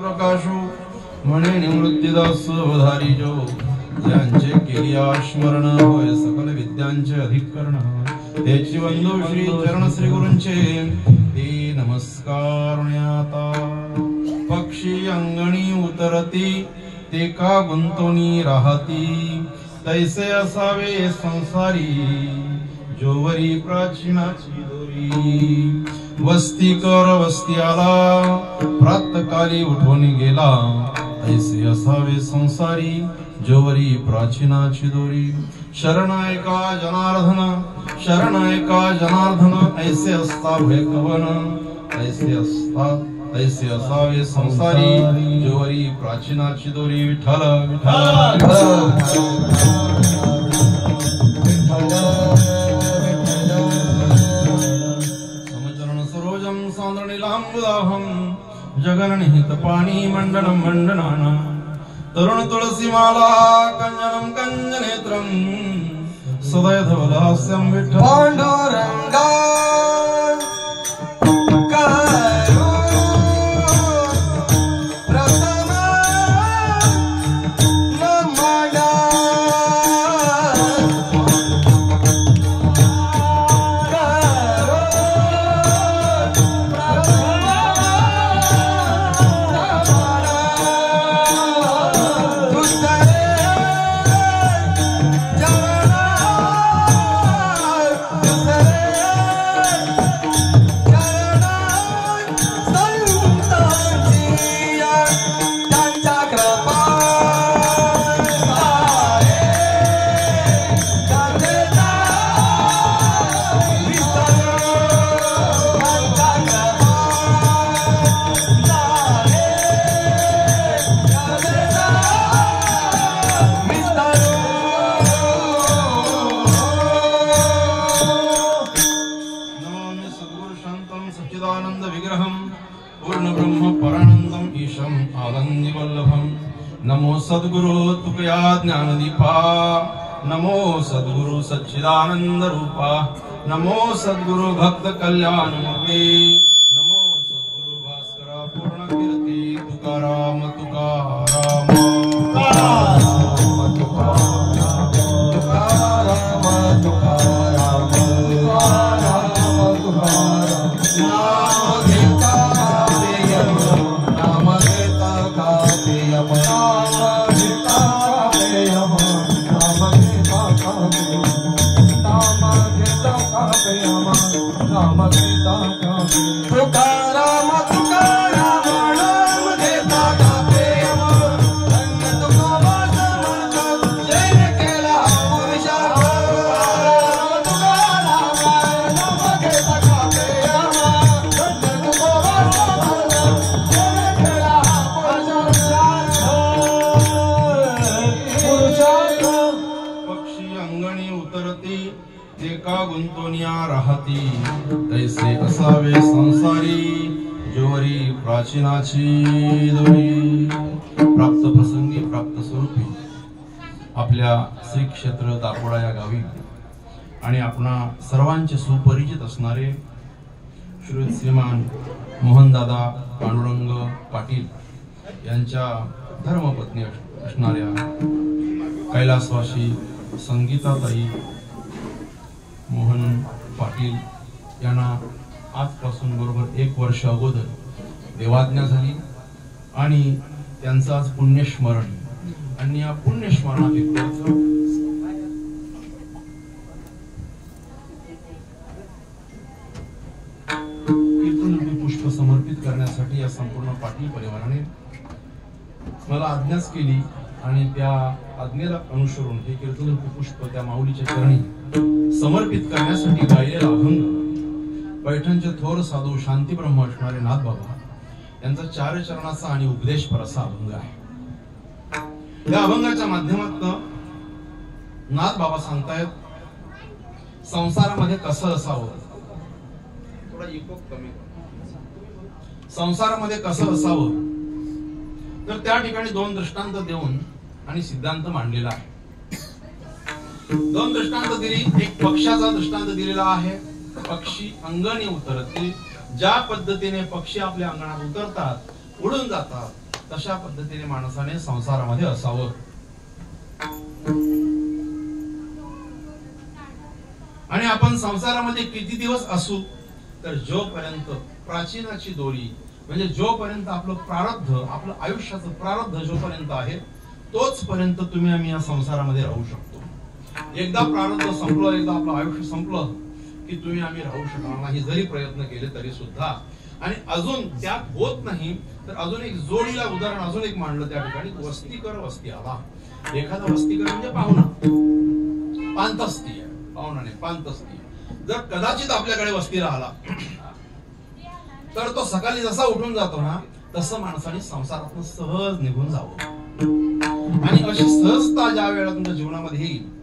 प्रकाशो म्हणे निवृत्तीदास अवधारी जो ज्यांचे केलिया स्मरण होय सकल विद्यांचे अधिकरण त्याची बंधू श्री चरण श्री गुरूंचे ते नमस्कार न्याता पक्षी अंगणी उतरती ते का गुंतोनी राहती तैसे असावे संसारी जोवरी प्राचीनाची दोरी वस्ती कर वस्ती आला प्रातकाली उठून गेला ऐसे असावे संसारी जोवरी प्राचीनाची दोरी शरणायका जनार्दन ऐसे असता भयकवन ऐसे असावे संसारी जोवरी प्राचीनाची दोरी विठ्ठल जगननिहित पाणी मंडनम मंडनाना तरुण तुलसी माला कंजनम कंजनेत्रम सदय धवलास्यम विठ्ठल पांडुरंगा नमो सद्गुरु तुकया ज्ञानदीपा नमो सद्गुरु सच्चिदानंद रूपा नमो सद्गुरु भक्त कल्याण मूर्ति नमो सद्गुरु भास्करा पूर्ण कीर्ति तुकाराम तुकाराम तैसे असावे संसारी जोवरी प्राचीनाची दोरी प्राप्त प्रसंगी प्राप्त स्वरूपी आपल्या श्री क्षेत्र दापोडा या गावी आणि आपणा सर्वांचे सुपरिचित असणारे श्री श्रीमान मोहनदादा पांडुरंग पाटील यांच्या धर्मपत्नी असणाऱ्या कैलासवासी संगीताताई मोहन पाटील यांना आजपासून बरोबर 1 वर्ष अगोदर देवाज्ञा झाली आणि त्यांचं आज पुण्यस्मरण आणि या पुण्यस्मरणात कीर्तन पुष्प समर्पित करण्यासाठी या संपूर्ण पाटील परिवाराने मला आज्ञाच केली आणि त्या आज्ञेला अनुसरून हे कीर्तन पुष्प त्या माऊलीच्या चरणी समर्पित करण्यासाठी गायलेला अभंग पैठणचे थोर साधू शांती ब्रह्म असणारे नाथ बाबा यांचा 4 चरणाचा आणि उपदेशपर असा अभंग आहे। या अभंगाच्या माध्यमातून नाथ बाबा सांगतायत संसारामध्ये कसं असावं, थोडा इको कमी, संसारामध्ये कसं असावं तर त्या ठिकाणी 2 दृष्टांत देऊन आणि सिद्धांत मांडलेला आहे। 2 दृष्टांत दिली, एक पक्षाचा दृष्टांत दिलेला आहे। पक्षी अंगणी उतरते, ज्या पद्धतीने पक्षी आपल्या अंगणात उतरतात, उडून जातात, तशा पद्धतीने माणसाने संसारामध्ये असावं. आणि आपण संसारामध्ये किती दिवस असू तर जोपर्यंत प्राचीनाची दोरी म्हणजे जोपर्यंत आपलं प्रारब्ध आपलं आयुष्याचं प्रारब्ध जोपर्यंत आहे तोच पर्यंत तुम्ही आम्ही या संसारामध्ये राहू शकतो. एकदा प्रारब्ध संपलं एकदा आपलं आयुष्य संपलं की तुम्ही आम्ही राहू शकणार नाही जरी प्रयत्न केले तरी सुद्धा. आणि अजून त्यात होत नाही तर अजून एक जोडीला उदाहरण अजून एक मांडलं त्या ठिकाणी वस्तीकर वस्ती आला. एखादा वस्तीकर म्हणजे पाहुणा पांतस्ती पाहुणा नाही पांतस्ती जर कदाचित आपल्याकडे वस्तीला आला तर तो सकाळी जसा उठून जातो ना तसं माणसाने संसारातून सहज निघून जावं. आणि अशी सहजता ज्या वेळेला तुमच्या जीवनामध्ये येईल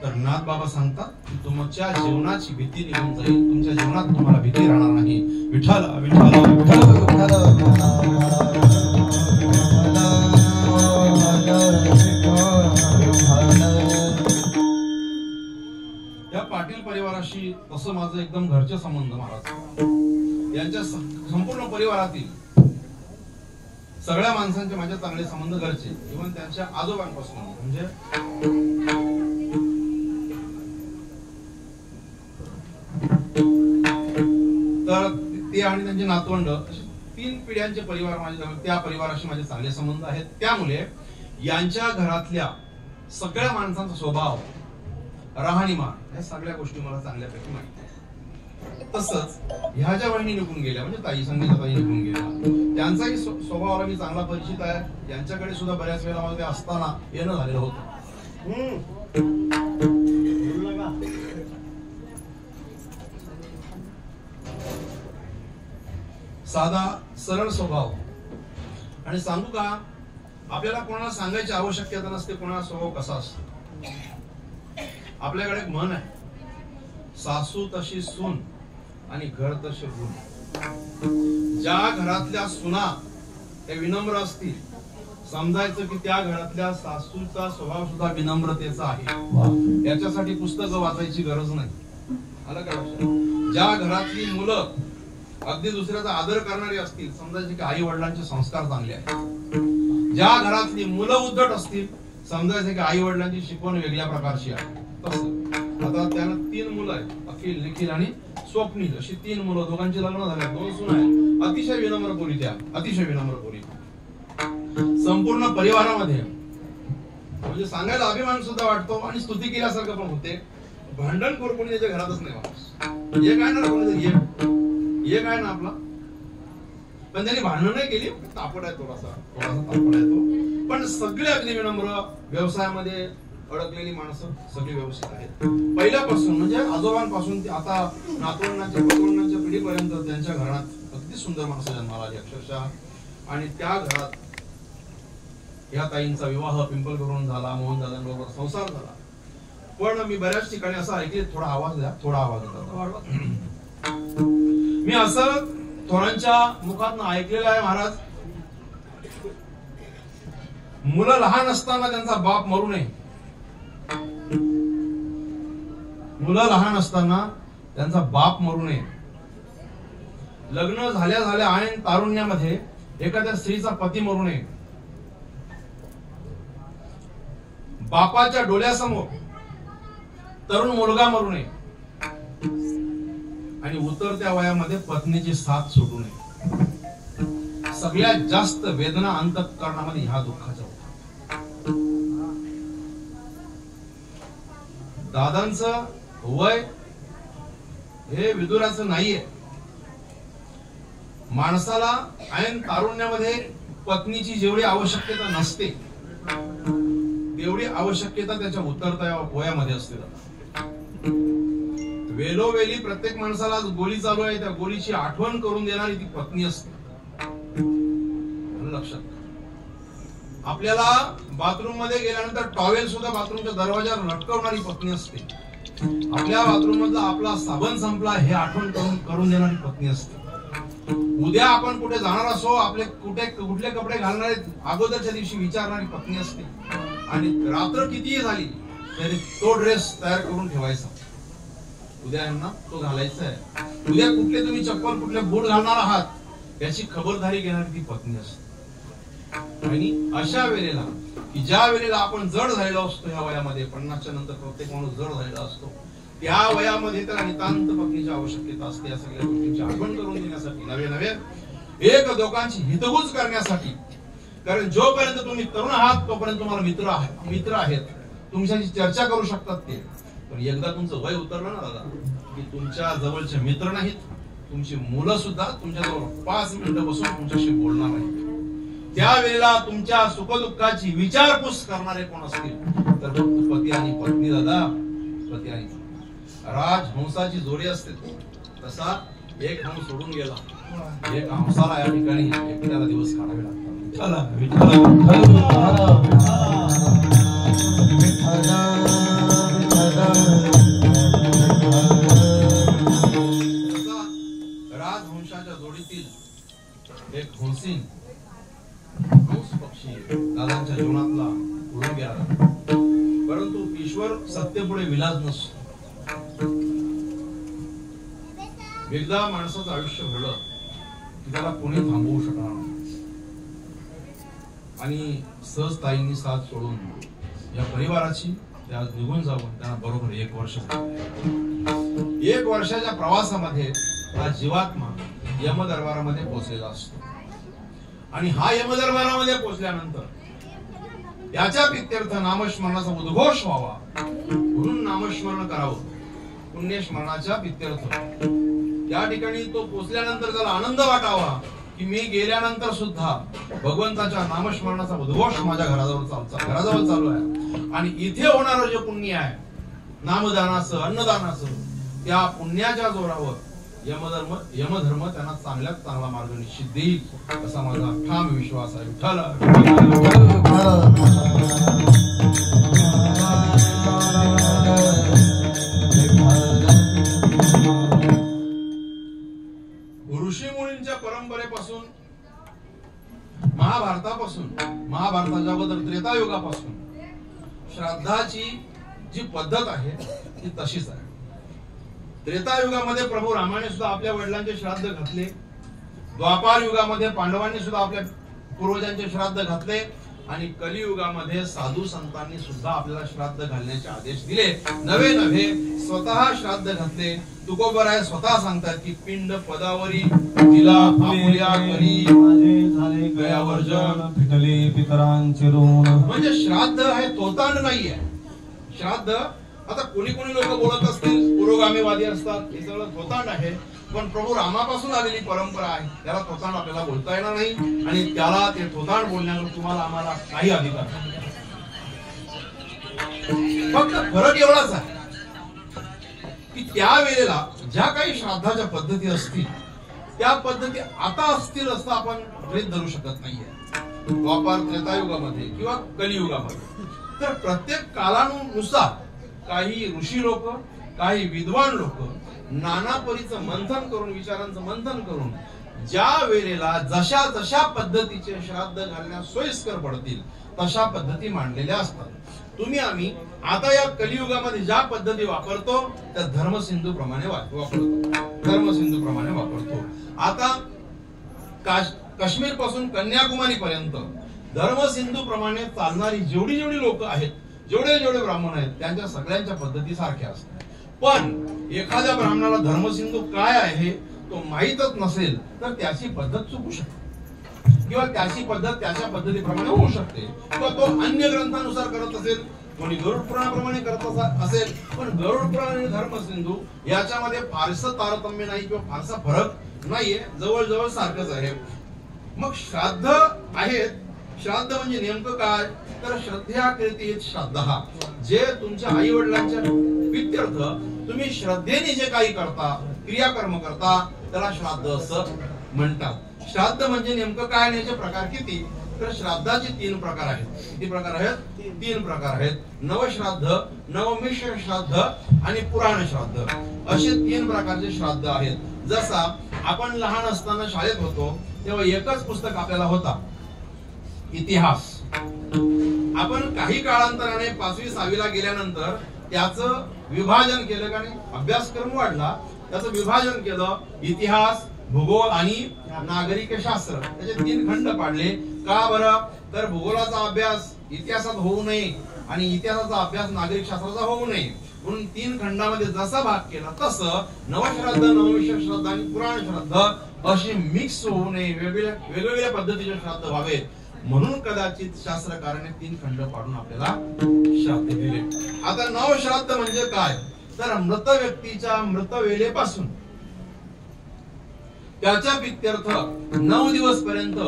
तर नाथ बाबा सांगतात की तुमच्या जीवनाची भीती निघून जाईल. तुमच्या जीवनात तुम्हाला भीती राहणार नाही. विठ्ठल विठ्ठल या पाटील परिवाराशी तसं माझं एकदम घरचे संबंध महाराज यांच्या संपूर्ण परिवारातील सगळ्या माणसांचे माझे चांगले संबंध घरचे इव्हन त्यांच्या आजोबांपासून म्हणजे तर ते आणि त्यांचे नातवंड 3 पिढ्यांचे परिवार माझे त्या परिवाराशी माझे चांगले संबंध आहेत. त्यामुळे यांच्या घरातल्या सगळ्या माणसांचा स्वभाव राहणीमान या सगळ्या गोष्टी मला चांगल्यापैकी माहिती आहे. तसंच ह्या ज्या वहिनी निघून गेल्या म्हणजे ताई संगीताताई निघून गेल्या त्यांचाही स्वभावाला मी चांगला परिचित आहे. यांच्याकडे सुद्धा बऱ्याच वेळा मला ते असताना येणं झालेलं होतं. साधा सरळ स्वभाव. आणि सांगू का आपल्याला कोणाला सांगायची आवश्यकता नसते कोणाला स्वभाव कसा असतो. आपल्याकडे एक म्हण आहे सासू तशी सून आणि घर तसे गुण. ज्या घरातल्या सुना त्या विनम्र असतील समजायचं की त्या घरातल्या सासूचा स्वभाव सुद्धा विनम्रतेचा आहे. त्याच्यासाठी पुस्तकं वाचायची गरज नाही. आलं का लक्षात. ज्या घरातली मुलं अगदी दुसऱ्याचा आदर करणारी असतील समजायचे की आई वडिलांचे संस्कार चांगले आहेत. ज्या घरातली मुलं उद्धट असतील समजायचे की आई वडिलांची शिकवण वेगळ्या प्रकारची आहे. आता त्यांना 3 मुलं आहेत अखिल निखिल आणि स्वप्नील अशी 3 मुलं दोघांची लग्न झाल्या 2 सुना आहेत. अतिशय विनम्र बोली त्या अतिशय विनम्र बोली संपूर्ण परिवारामध्ये म्हणजे सांगायला अभिमान सुद्धा वाटतो आणि स्तुती केल्यासारखं पण होते. भांडण करून कोणी त्याच्या घरातच नाही माणूस हे काय ना कोणी हे काय ना आपला पण त्यांनी भांडण नाही केली तापड आहे थोडासा तापड आहे तो पण सगळे अगदी विनम्र व्यवसायामध्ये अडकलेली माणसं सगळी व्यवस्थित आहेत. पहिल्यापासून म्हणजे आजोबांपासून ते आता नातवंडांच्या पतवंडांच्या पिढीपर्यंत त्यांच्या घरात अगदी सुंदर माणसं जन्माला आली अक्षरशः. आणि त्या घरात या ताईंचा विवाह पिंपळगावरून झाला मोहनदादांबरोबर संसार झाला. पण मी बऱ्याच ठिकाणी असं ऐकले थोडा आवाज द्या थोडा आवाज होता. मी असं थोरांच्या मुखातून ऐकलेलं आहे महाराज मुलं लहान असताना त्यांचा बाप मरू नये. मुलं लहान असताना त्यांचा बाप मरू नये. लग्न झाल्या झाल्या ऐन तारुण्यामध्ये एखाद्या स्त्रीचा पती मरू नये. बापाच्या डोळ्यासमोर तरुण मुलगा मरू नये. आणि उतरत्या वयामध्ये पत्नीची साथ सोडू नये. सगळ्यात जास्त वेदना अंतःकरणामध्ये ह्या दुःखाच्या होत्या. दादांचं वय हे विदुराचं नाहीये. माणसाला ऐन तारुण्यामध्ये पत्नीची जेवढी आवश्यकता नसते तेवढी आवश्यकता त्याच्या उतरत्या वयामध्ये असते. वेलोवेली प्रत्येक माणसाला गोळी चालू आहे त्या गोळीची आठवण करून देणारी ती पत्नी असते. लक्षात आपल्याला बाथरूम मध्ये गेल्यानंतर टॉवेल सुद्धा बाथरूमच्या दरवाजावर लटकवणारी पत्नी असते. आपल्या बाथरूम मधला आपला साबण संपला हे आठवण करून देणारी पत्नी असते. उद्या आपण कुठे जाणार असो आपले कुठले कपडे घालणारे अगोदरच्या दिवशी विचारणारी पत्नी असते. आणि रात्र कितीही झाली तरी तो ड्रेस तयार करून ठेवायचा. उद्या यांना तो घालायचा आहे. उद्या कुठले तुम्ही चप्पल कुठले बूट घालणार आहात याची खबरदारी घेणारी ती पत्नी असते. आणि अशा वेळेला की ज्या वेळेला आपण जड झालेलो असतो, ह्या वयामध्ये 50च्या नंतर प्रत्येक माणूस जड झालेला असतो, त्या वयामध्ये त्याला नितांत पत्नीची आवश्यकता असते. या सगळ्या गोष्टींची आठवण करून देण्यासाठी, नवे नवे एक दोघांची हितगुज करण्यासाठी. कारण जोपर्यंत तुम्ही तरुण आहात तोपर्यंत तुम्हाला मित्र आहेत, तुमच्याशी चर्चा करू शकतात ते. पण एकदा तुमचं वय उतरलं ना दादा, की तुमच्या जवळचे मित्र नाहीत, तुमची मुलं सुद्धा तुमच्याजवळ 5 मिनिटं बसून तुमच्याशी बोलणार नाहीत. त्यावेळेला तुमच्या सुखदुःखाची विचारपूस करणारे कोण असतील तर फक्त पती आणि पत्नी दादा. पती आणि राजहंसाची जोडी असते, तसा एक हंस सोडून गेला, एक हंसाला या ठिकाणी एकट्याला दिवस काढावे लागतात. राजहंसाच्या जोडीतील एक हंसीन हंस पक्षी दादांच्या जीवनातला उडून गेला. परंतु ईश्वर सत्तेपुढे विलाज नसतो. एकदा माणसाचं आयुष्य घडलं की त्याला कोणी थांबवू शकणार नाही. आणि सहजताईंनी साथ सोडून या परिवाराची त्या निघून जाऊन त्यांना बरोबर 1 वर्ष झालं. 1 वर्षाच्या प्रवासामध्ये हा जीवात्मा यमदरबारामध्ये पोहोचलेला असतो. आणि हा यमदरबारामध्ये पोहोचल्यानंतर त्याच्या प्रित्यर्थ नामस्मरणाचा उद्घोष व्हावा म्हणून नामस्मरण करावं. पुण्यस्मरणाच्या प्रित्यर्थ या ठिकाणी तो पोहोचल्यानंतर त्याला आनंद वाटावा की मी गेल्यानंतर सुद्धा भगवंताच्या नामस्मरणाचा उद्घोष माझ्या घराजवळ चालू आहे. आणि इथे होणारं जे पुण्य आहे नामदानाचं, अन्नदानाचं, त्या पुण्याच्या जोरावर यमधर्म त्यांना चांगल्यात चांगला मार्ग निश्चित देईल असा माझा ठाम विश्वास आहे. विठ्ठल ऋषी मुनींच्या परंपरेपासून, महाभारताच्या अगोदर त्रेतायुगापासून श्राद्धाची जी पद्धत आहे ती तशीच आहे. त्रेतायुगामध्ये प्रभू रामाने सुद्धा आपल्या वडिलांचे श्राद्ध घातले. द्वापार युगामध्ये पांडवांनी सुद्धा आपल्या पूर्वजांचे श्राद्ध घातले. आणि कलियुगामध्ये साधू संतांनी सुद्धा आपल्याला श्राद्ध घालण्याचे आदेश दिले. नवे स्वतः श्राद्ध घातले. तुकोबराय स्वतः सांगतात की पिंड पदावरी तिला आपुल्या करी झाले गयावर्जन फिटले पितरांचे ऋण. म्हणजे श्राद्ध हे तोतांड नाहीये. श्राद्ध आता कोणी लोक बोलत असतील पुरोगामीवादी असतात, हे सगळं तोतांड आहे. पण प्रभू रामापासून आलेली परंपरा आहे, त्याला तोतांड आपल्याला बोलता येणार नाही. आणि त्याला ते तोतांड बोलण्यावर तुम्हाला आम्हाला काही अधिकार नाही. फक्त फरक एवढाच आहे की त्या वेळेला ज्या काही श्राद्धाच्या पद्धती असतील त्या पद्धती आता असतील असं आपण गृहीत धरू शकत नाहीये. द्वापार त्रेतायुगामध्ये किंवा कलियुगामध्ये तर प्रत्येक कालानुसार काही ऋषी लोक, काही विद्वान लोक नाना परीचं मंथन करून, विचारांचं मंथन करून ज्या वेळेला जशा पद्धतीचे श्राद्ध घालण्यास सोयीस्कर पडतील तशा पद्धती मांडलेल्या असतात. तुम्ही आम्ही आता या कलियुगामध्ये ज्या पद्धती वापरतो त्या धर्मसिंधू प्रमाणे वापरतो. आता काश्मीर पासून कन्याकुमारी पर्यंत धर्मसिंधू प्रमाणे चालणारी जेवढी लोक आहेत, जेवढे ब्राह्मण आहेत, त्यांच्या सगळ्यांच्या पद्धती सारख्या असतात. पण एखाद्या ब्राह्मणाला धर्मसिंधू काय आहे तो माहीतच नसेल तर त्याची पद्धत चुकू शकते किंवा त्याची पद्धत त्याच्या पद्धतीप्रमाणे होऊ शकते. किंवा तो अन्य ग्रंथानुसार करत असेल, कोणी गरुड पुराणाप्रमाणे करत असेल. पण गरुड पुराण आणि धर्मसिंधू याच्यामध्ये फारसं तारतम्य नाही किंवा फारसा फरक नाहीये, जवळ सारखंच आहे. मग श्राद्ध आहेत. श्राद्ध म्हणजे नेमकं काय तर श्रद्धेया कीर्तीत श्राद्ध, जे तुमच्या आई वडिलांच्या प्रित्यर्थ तुम्ही श्रद्धेने जे काही करता, क्रियाकर्म करता, त्याला श्राद्ध असं म्हणतात. श्राद्ध म्हणजे नेमकं काय आणि याचे प्रकार किती तर श्राद्धाचे 3 प्रकार आहेत. किती प्रकार आहेत? 3 प्रकार आहेत. नवश्राद्ध, नवमिश्र श्राद्ध आणि पुराण श्राद्ध असे 3 प्रकारचे श्राद्ध आहेत. जसा आपण लहान असताना शाळेत होतो तेव्हा एकच पुस्तक आपल्याला होता, इतिहास. आपण काही काळांतराने 5वी 6वी ला गेल्यानंतर त्याचं विभाजन केलं, कारण अभ्यासक्रम वाढला, त्याचं विभाजन केलं. इतिहास, भूगोल आणि नागरिक शास्त्र त्याचे 3 खंड पाडले. का बरं? तर भूगोलाचा अभ्यास इतिहासात होऊ नये आणि इतिहासाचा अभ्यास नागरिक शास्त्राचा होऊ नये म्हणून 3 खंडामध्ये जसा भाग केला तसं नवश्राद्ध, नवविशेष श्राद्ध आणि पुराण श्राद्ध असे मिक्स होऊ नये, वेगवेगळ्या पद्धतीचे श्राद्ध व्हावेत म्हणून कदाचित शास्त्रकाराने 3 खंड पाडून आपल्याला श्राद्ध दिले. आता नवश्राद्ध म्हणजे काय? तर मृत व्यक्तीच्या मृत वेळेपासून त्याच्या पित्यर्थ 9 दिवस पर्यंत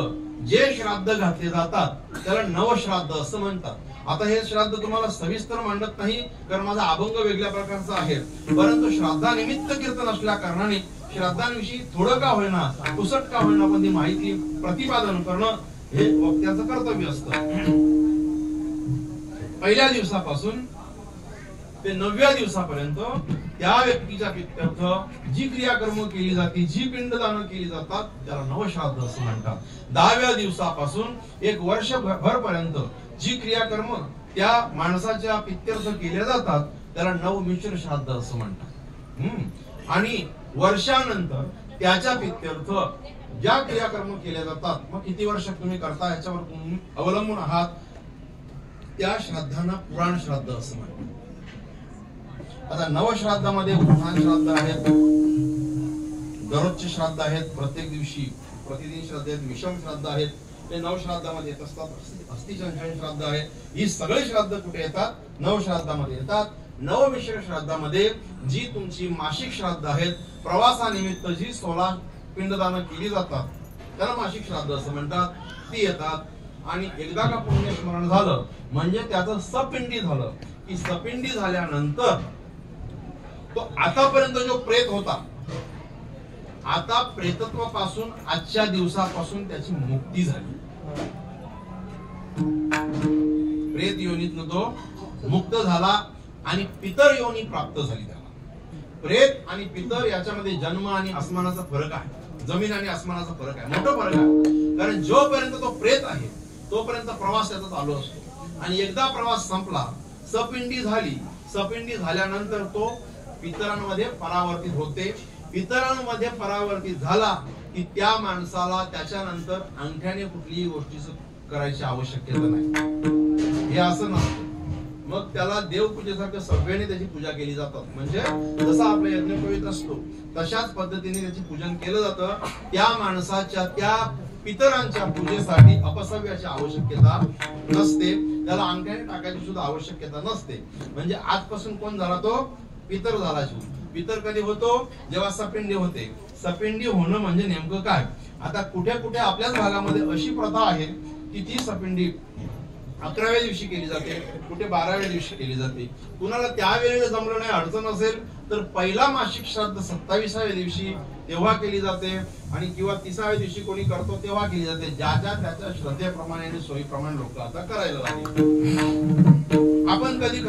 जे श्राद्ध घातले जातात त्याला नवश्राद्ध असं म्हणतात. आता हे श्राद्ध तुम्हाला सविस्तर मांडत नाही कारण माझा अभंग वेगळ्या प्रकारचा आहे, परंतु श्राद्धानिमित्त कीर्तन असल्या कारणाने श्राद्धांविषयी थोडं का होईना, पुसट का होईना, पण ती माहिती प्रतिपादन करणं हे वक्त्याचं कर्तव्य असतं. पहिल्या दिवसापासून ते 9व्या दिवसापर्यंत त्या व्यक्तीच्या पित्यर्थ जी क्रियाकर्म केली जाते, जी पिंडदान केली जातात त्याला नवश्राद्ध असं म्हणतात. 10व्या दिवसापासून 1 वर्षभर पर्यंत जी क्रियाकर्म त्या माणसाच्या पित्यर्थ केल्या जातात त्याला नवमिश्र श्राद्ध असं म्हणतात. आणि वर्षानंतर त्याच्या पित्यर्थ ज्या क्रियाकर्म केल्या जातात, मग किती वर्ष तुम्ही करता याच्यावर तुम्ही अवलंबून आहात, त्या श्राद्धांना पुराण श्राद्ध असं म्हणतात. आता नवश्राद्धामध्ये पुराण श्राद्ध आहेत, दररोजचे श्राद्ध आहेत, प्रत्येक दिवशी प्रतिदिन श्राद्ध आहेत, विषम श्राद्ध आहेत, ते नवश्राद्धामध्ये येत असतात. अस्थिचंचन श्राद्ध आहे. ही सगळी श्राद्ध कुठे येतात? नवश्राद्धामध्ये येतात. नवमिश्र श्राद्धामध्ये जी तुमची मासिक श्राद्ध आहेत, प्रवासानिमित्त जी 16 पिंडदान केली जातात त्याला मासिक श्राद्ध असं म्हणतात, ती येतात. आणि एकदा का पुण्यस्मरण झालं म्हणजे त्याचं सपिंडी झालं की सपिंडी झाल्यानंतर तो आतापर्यंत जो प्रेत होता, आता प्रेतत्वापासून आजच्या दिवसापासून त्याची मुक्ती झाली. प्रेत योनीतून तो मुक्त झाला आणि पितर योनी प्राप्त झाली त्याला. प्रेत आणि पितर याच्यामध्ये जन्म आणि आसमानाचा फरक आहे, जमीन आणि आसमानाचा फरक आहे, मोठा फरक आहे. कारण जोपर्यंत तो प्रेत आहे तोपर्यंत प्रवास त्याचा चालू असतो आणि एकदा प्रवास संपला, सपिंडी झाली, सपिंडी झाल्यानंतर तो पितरांमध्ये परावर्तित होते. पितरांमध्ये परावर्तित झाला की त्या माणसाला त्याच्यानंतर अंगठ्याने कुठलीही गोष्टी करायची आवश्यकता नाही. हे असं नसतं. मग त्याला देवपूजेसारखं सगळ्यांनी त्याची पूजा केली जातात. म्हणजे जसा आपला यज्ञोपवीत असतो तशाच पद्धतीने त्याचे पूजन केलं जातं. त्या माणसाच्या त्या पितरांच्या पूजेसाठी अपसव्याची आवश्यकता नसते, त्याला अंगठ्याने टाकायची सुद्धा आवश्यकता नसते. म्हणजे आजपासून कोण झाला? तो पितर झाला. पितर कधी होतो? जेव्हा सपिंडी होते. सपिंडी होणं म्हणजे नेमकं काय? आता कुठे कुठे आपल्याच भागामध्ये अशी प्रथा आहे की ती सपिंडी 11व्या दिवशी केली जाते, कुठे 12व्या दिवशी केली जाते. कुणाला त्यावेळेला जमलं नाही, अडचण असेल तर पहिला मासिक श्राद्ध 27व्या दिवशी तेव्हा केली जाते आणि किंवा 30व्या दिवशी कोणी करतो तेव्हा केली जाते. ज्याच्या त्याच्या श्रद्धेप्रमाणे आणि सोयीप्रमाणे लोक आता करायला लागले. आपण कधी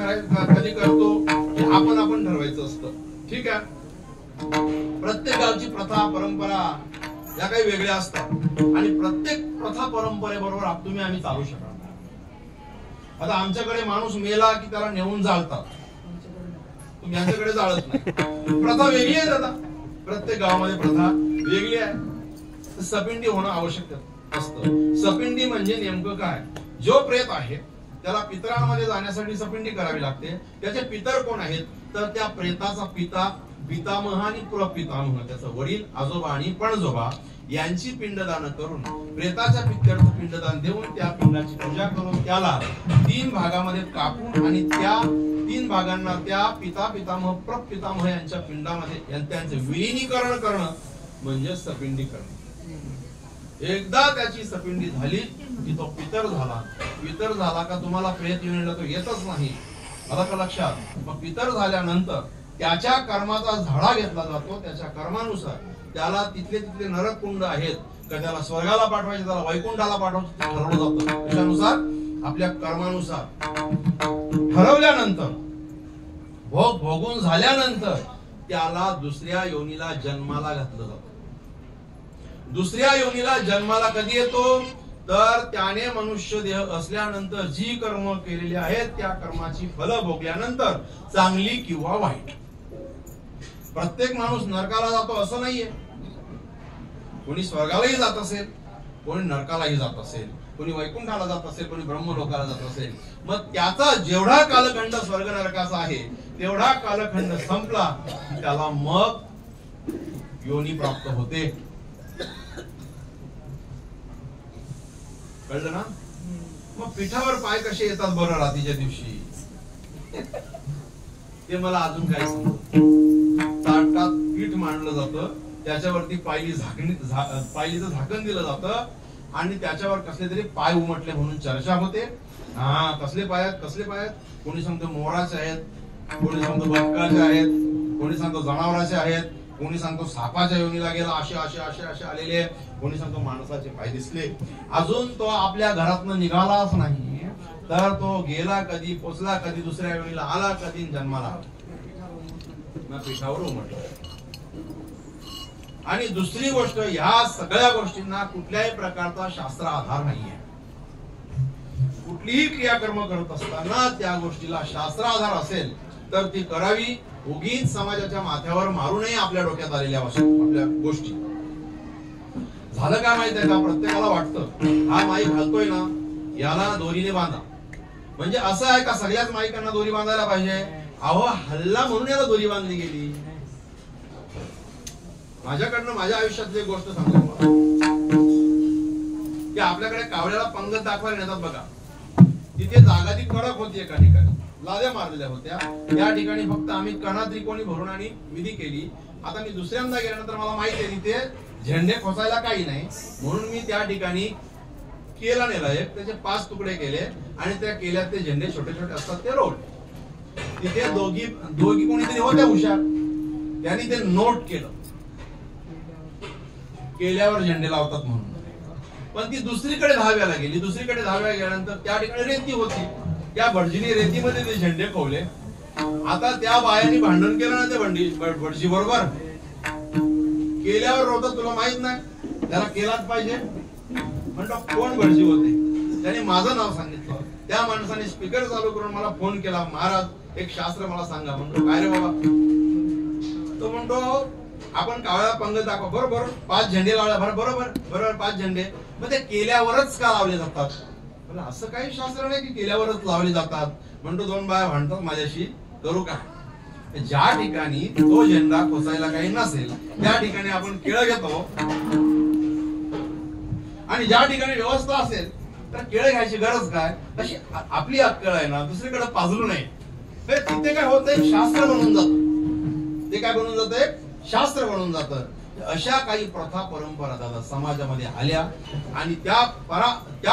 करतो हे आपण ठरवायचं असतं. ठीक आहे. प्रत्येक गावची प्रथा परंपरा या काही वेगळ्या असतात आणि प्रत्येक प्रथा परंपरेबरोबर तुम्ही आम्ही चालू शकतो. आता आमच्याकडे माणूस मेला की त्याला नेऊन जाळतात, तुम्ही आमच्याकडे जाळत नाही. प्रथा वेगळी आहे दादा, प्रत्येक गावामध्ये प्रथा वेगळी आहे. सपिंडी होणं आवश्यक असतं. सपिंडी म्हणजे नेमकं काय? जो प्रेत आहे त्याला पितरांमध्ये जाण्यासाठी सपिंडी करावी लागते. त्याचे पितर कोण आहेत? तर त्या प्रेताचा पिता, पितामह आणि प्रपितामह, त्याचा वडील, आजोबा आणि पणजोबा यांची पिंडदान करून प्रेताच्या पित्यर्थ पिंडदान देऊन त्या पिंडाची पूजा करून त्याला 3 भागामध्ये कापून आणि त्या 3 भागांना त्या पिता, पितामह, प्रपितामह यांच्या पिंडामध्ये त्यांचे विलीनीकरण करणं म्हणजे सपिंडी करणं. एकदा त्याची सपिंडी झाली की तो पितर झाला. पितर झाला का तुम्हाला प्रेत योनीला तो येतच नाही, आलं का लक्षात? मग पितर झाल्यानंतर त्याच्या कर्माचा झाडा घेतला जातो. त्याच्या कर्मानुसार त्याला तिथले नरक कुंड आहेत का त्याला स्वर्गाला पाठवायचे, त्याला वैकुंठाला पाठवायचे ठरवलं जातं. त्याच्यानुसार आपल्या कर्मानुसार ठरवल्यानंतर भोग भोगून झाल्यानंतर त्याला दुसऱ्या योनीला जन्माला घातलं जातं. दुसऱ्या योनीला जन्माला कधी येतो? तर त्याने मनुष्य देह असल्यानंतर जी कर्म केलेली आहेत त्या कर्माची फलं भोगल्यानंतर, चांगली किंवा वाईट. प्रत्येक माणूस नरकाला जातो असं नाहीये. कोणी स्वर्गालाही जात असेल, कोणी नरकालाही जात असेल, कोणी वैकुंठाला जात असेल, कोणी ब्रह्मलोकाला जात असेल. मग त्याचा जेवढा कालखंड स्वर्ग नरकाचा आहे तेवढा कालखंड संपला की त्याला मग योनी प्राप्त होते. कळलं ना? मग पिठावर पाय कसे येतात बरं रात्रीच्या दिवशी ते मला अजून काय सांगतो. ताटात पीठ मांडलं जातं, त्याच्यावरती पायलीचं झाकण दिलं जातं आणि त्याच्यावर कसले तरी पाय उमटले म्हणून चर्चा होते. हा, कसले पाय आहेत, कसले पाय आहेत? कोणी सांगतो मोराचे आहेत, कोणी सांगतो बदकाचे आहेत, कोणी सांगतो जनावराचे आहेत, कोणी सांगतो सापाच्या योनीला गेला असे असे असे असे आलेले, कोणी सांगतो माणसाचे पाय दिसले. अजून तो आपल्या घरातनं निघालाच नाही तर तो गेला कधी, पोचला कधी, दुसऱ्या योनीला आला कधी, जन्माला आला. पिठावर उमटलं. आणि दुसरी गोष्ट, ह्या सगळ्या गोष्टींना कुठल्याही प्रकारचा शास्त्र आधार नाहीये. कुठलीही क्रियाकर्म करत असताना त्या गोष्टीला शास्त्र आधार असेल तर ती करावी. उगीच समाजाच्या माथ्यावर मारू नये आपल्या डोक्यात आलेल्या आपल्या गोष्टी. झालं काय माहितीये का, प्रत्येकाला वाटतं हा माईक घालतोय ना याला दोरीने बांधा. म्हणजे असं आहे का सगळ्याच माईकांना दोरी बांधायला पाहिजे? अहो, हल्ला म्हणून याला दोरी बांधली गेली. माझ्याकडनं माझ्या आयुष्यातली गोष्ट सांगतो की आपल्याकडे कावड्याला पंगत दाखवायला नेतात बघा. तिथे जागा ती कडक होती, एका ठिकाणी लाद्या मारलेल्या होत्या. त्या ठिकाणी फक्त आम्ही कणा त्रिकोणी भरून आणि विधी केली. आता मी दुसऱ्यांदा गेल्यानंतर मला माहिती आहे तिथे झेंडे खोसायला काही नाही, म्हणून मी त्या ठिकाणी केला नेला एक, त्याचे 5 तुकडे केले आणि त्या केल्यात ते झेंडे छोटे छोटे असतात ते रोल. तिथे दोघी कोणीतरी होत्या हुशार, त्यांनी ते नोट केलं केल्यावर झेंडे लावतात म्हणून. पण ती दुसरीकडे धाव्याला गेली. दुसरीकडे धाव्याला गेल्यानंतर त्या ठिकाणी रेती होती. त्या भटजीने रेतीमध्ये ते झेंडे खोवले. आता त्या बायाने भांडण केलं ना ते भटजी बरोबर, केल्यावर रोवतात तुला माहित नाही, त्याला केलाच पाहिजे. म्हणतो कोण भटजी होते? त्याने माझं नाव सांगितलं. त्या माणसाने स्पीकर चालू करून मला फोन केला, महाराज एक शास्त्र मला सांगा. म्हणतो काय रे बाबा? तो म्हणतो आपण कावळ्या पंगत दाखवा. बरोबर 5 झेंडे लावल्या. बरोबर 5 झेंडे. मग ते केल्यावरच का लावले जातात? असं काही शास्त्र नाही की केल्यावरच लावले जातात. म्हणतो 2 बाया भांडतात माझ्याशी, करू का? ज्या ठिकाणी तो झेंडा खोसायला काही नसेल त्या ठिकाणी आपण केळं घेतो आणि ज्या ठिकाणी व्यवस्था असेल तर केळं घ्यायची गरज काय? तशी आपली अक्कल आहे ना, दुसरीकडे पाजरू नये. तिथे काय होतंय, शास्त्र बनून जात. ते काय बनून जात? शास्त्र बनून जातं. अशा काही प्रथा परंपरा दादा समाजामध्ये आल्या आणि त्या